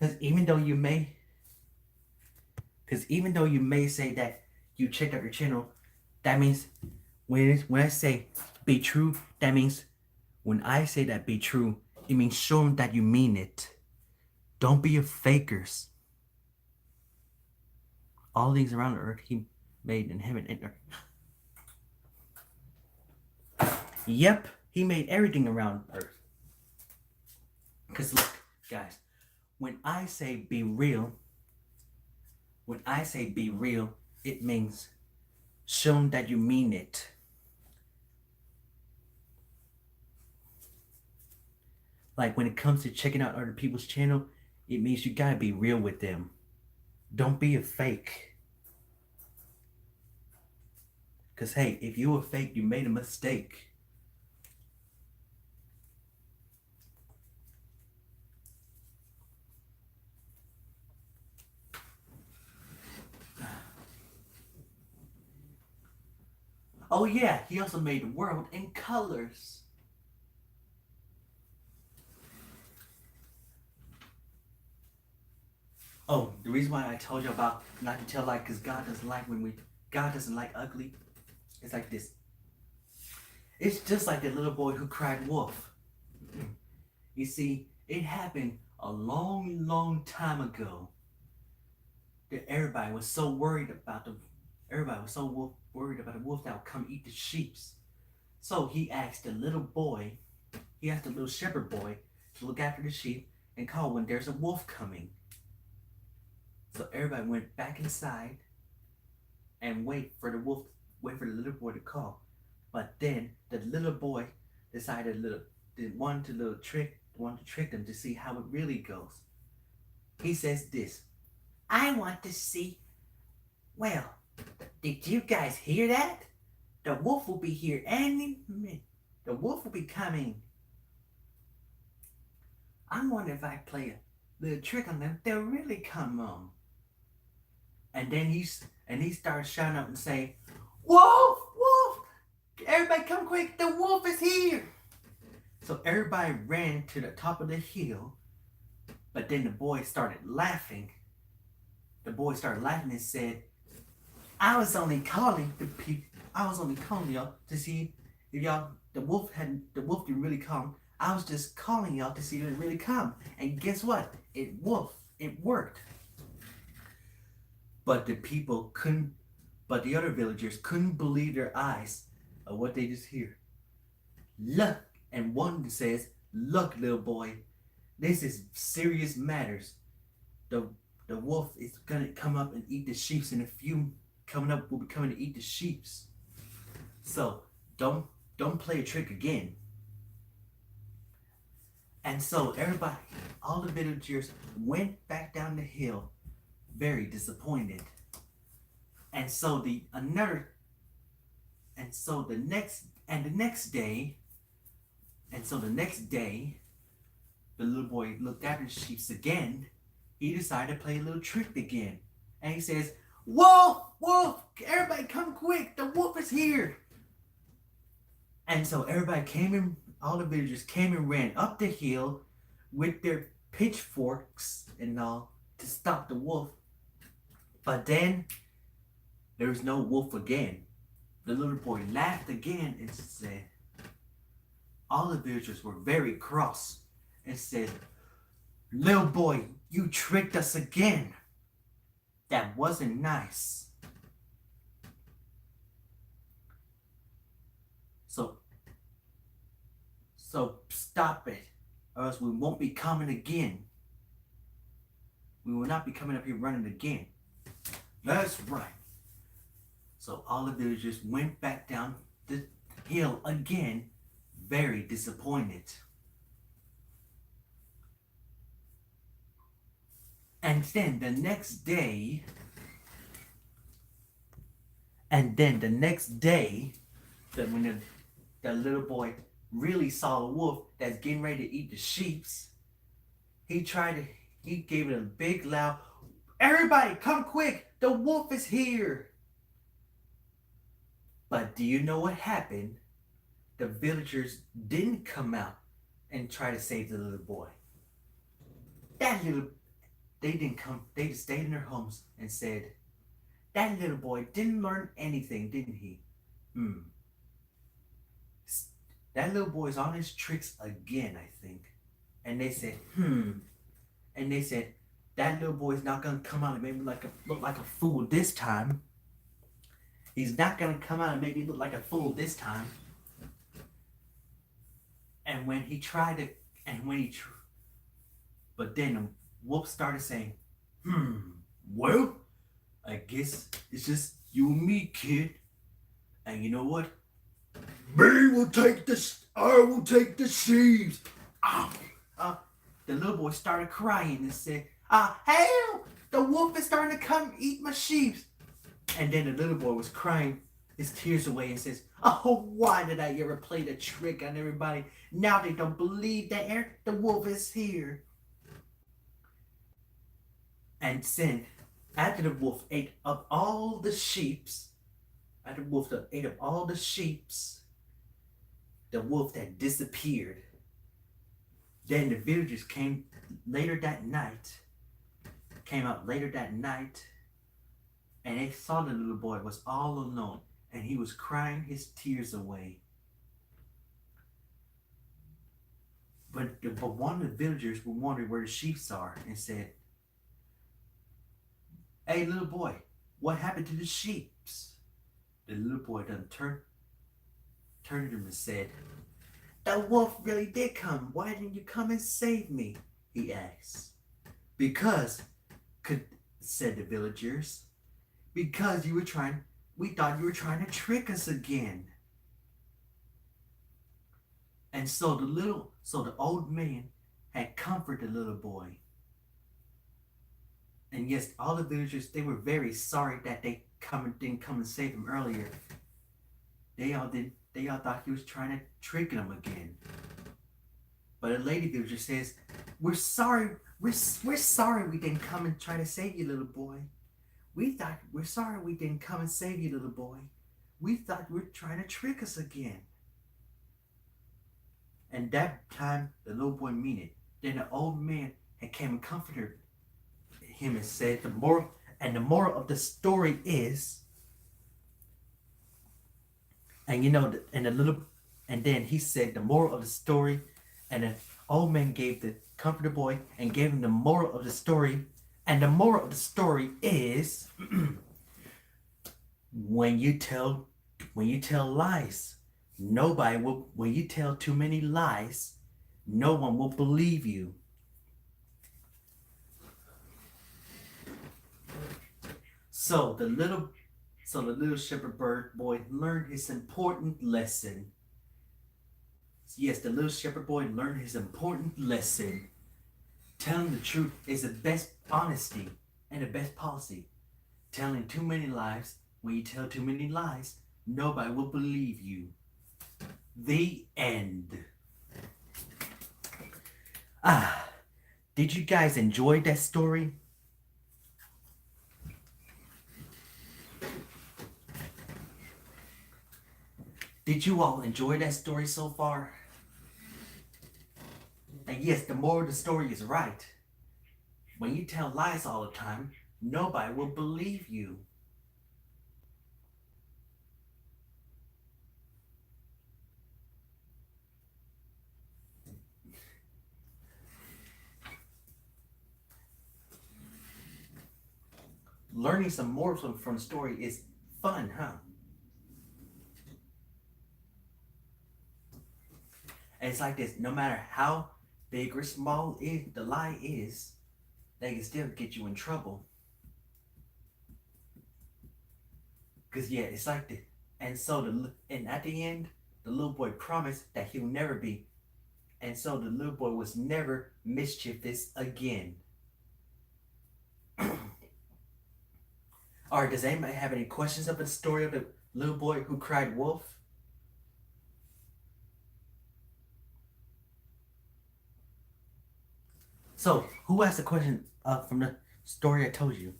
Because even though you may say that you checked out your channel, that means when I say be true, that means when I say that be true, it means show them that you mean it. Don't be a fakers. All things around the earth he made in heaven and earth. Yep, he made everything around earth. Because look, guys, when I say be real, it means show them that you mean it. Like when it comes to checking out other people's channel, it means you gotta be real with them. Don't be a fake. Because hey, if you a fake, you made a mistake. Oh yeah, he also made the world in colors. Oh, the reason why I told you about not to tell like, because God doesn't like ugly. It's like this. It's just like the little boy who cried wolf. You see, it happened a long time ago that everybody was so worried about the wolf that would come eat the sheeps. So he asked the little shepherd boy to look after the sheep and call when there's a wolf coming. So everybody went back inside and wait for the little boy to call. But then the little boy wanted to trick them to see how it really goes. He says this, I want to see, well, did you guys hear that? The wolf will be here any minute. The wolf will be coming. I wonder if I play a little trick on them, they'll really come on. And then he starts shouting up and saying, Wolf! Wolf! Everybody come quick, the wolf is here! So everybody ran to the top of the hill, but then the boy started laughing. The boy started laughing and said, I was only calling y'all to see if the wolf didn't really come. I was just calling y'all to see if it really come. And guess what? It worked. But the other villagers couldn't believe their eyes of what they just hear. Look, and one says, look, little boy, this is serious matters. The wolf is gonna come up and eat the sheep in a few will be coming to eat the sheeps. So don't play a trick again. And so everybody, all the villagers went back down the hill, very disappointed. And so the another, and so the next, and the next day, and so the next day, the little boy looked after the sheep again. He decided to play a little trick again, and he says, "Wolf, wolf! Everybody, come quick! The wolf is here!" And so everybody came in. All the villagers came and ran up the hill with their pitchforks and all to stop the wolf. But then there was no wolf again. The little boy laughed again and said, all the villagers were very cross and said, "Little boy, you tricked us again. That wasn't nice." So stop it, or else we won't be coming again. We will not be coming up here running again. That's right. So all the villagers went back down the hill again, very disappointed. And then the next day, that when the little boy really saw a wolf that's getting ready to eat the sheeps, he gave it a big loud, "Everybody come quick, the wolf is here." But do you know what happened? The villagers didn't come out and try to save the little boy. They didn't come, they just stayed in their homes and said, "That little boy didn't learn anything, didn't he? That little boy's on his tricks again, I think." And they said, And they said, "That little boy's not gonna come out and make me look like a fool this time. He's not gonna come out and make me look like a fool this time." And when he tried to, but then the wolf started saying, "Well, I guess it's just you and me, kid. And you know what? I will take the sheaves." The little boy started crying and said, "Help! The wolf is starting to come eat my sheep." And then the little boy was crying his tears away and says, "Oh, why did I ever play the trick on everybody? Now they don't believe that the wolf is here." And then, after the wolf ate up all the sheeps, the wolf that disappeared. Then the villagers came out later that night, and they saw the little boy was all alone, and he was crying his tears away. But one of the villagers were wondering where the sheep are and said, "Hey, little boy, what happened to the sheep?" The little boy turned to him and said, "The wolf really did come. Why didn't you come and save me?" he asked. Said the villagers, "Because we thought you were trying to trick us again." And so the old man had comforted the little boy. And yes, all the villagers, they were very sorry that they didn't come and save him earlier. They all thought he was trying to trick them again. But a lady villager says, "We're sorry we didn't come and try to save you, little boy. We're sorry we didn't come and save you, little boy. We thought you were trying to trick us again." And that time the little boy meant it. Then the old man had came and comforted him and said, the moral of the story is, and then he said the moral of the story, and the old man gave the comforter boy and gave him the moral of the story, and the moral of the story is when you tell lies, when you tell too many lies, no one will believe you. So So the little shepherd bird boy learned his important lesson. Yes, the little shepherd boy learned his important lesson. Telling the truth is the best honesty and the best policy. Telling too many lies, when you tell too many lies, nobody will believe you. The end. Ah, did you guys enjoy that story? Did you all enjoy that story so far? And yes, the moral of the story is right. When you tell lies all the time, nobody will believe you. Learning some more from the story is fun, huh? And it's like this, no matter how big or small the lie is, they can still get you in trouble. Cause yeah, it's like the and at the end, the little boy promised that he'll never be, and so the little boy was never mischievous again. All right, does anybody have any questions of the story of the little boy who cried wolf? So, who asked the question from the story I told you?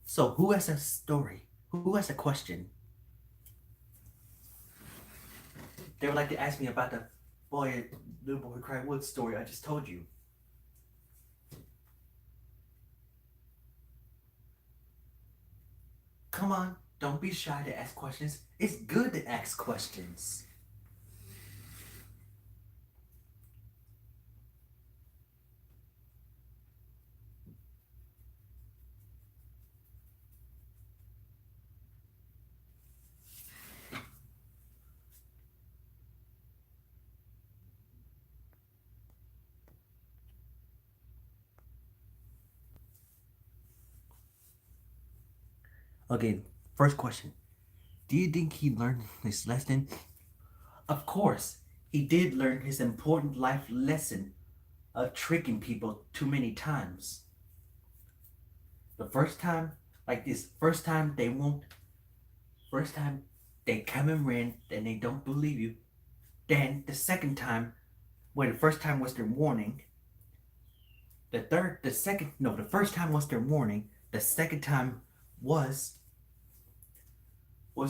So, who asked a story? Who asked a question? They would like to ask me about the little boy who cried wolf story I just told you. Come on, don't be shy to ask questions. It's good to ask questions. Okay, first question. Do you think he learned his lesson? Of course, he did learn his important life lesson of tricking people too many times. The first time, like this, first time they come and ran, then they don't believe you. Then the second time, the first time was their warning. The first time was their warning. The second time was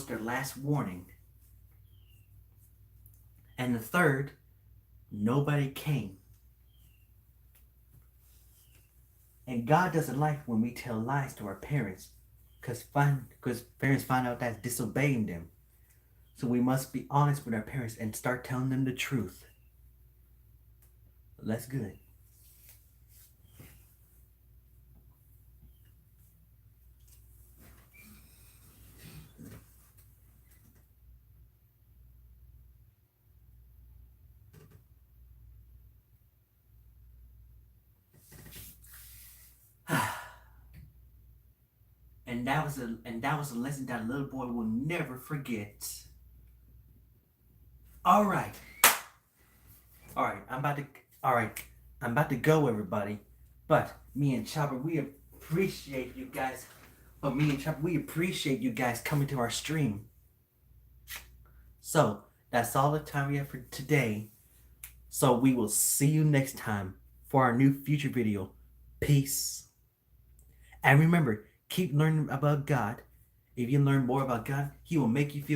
their last warning. And the third, nobody came. And God doesn't like when we tell lies to our parents because parents find out that's disobeying them. So we must be honest with our parents and start telling them the truth. That's good. And that was a lesson that a little boy will never forget. All right. All right, I'm about to go, everybody. But me and Chopper, we appreciate you guys. But me and Chopper, we appreciate you guys coming to our stream. So that's all the time we have for today. So we will see you next time for our new future video. Peace. And remember, keep learning about God. If you learn more about God, He will make you feel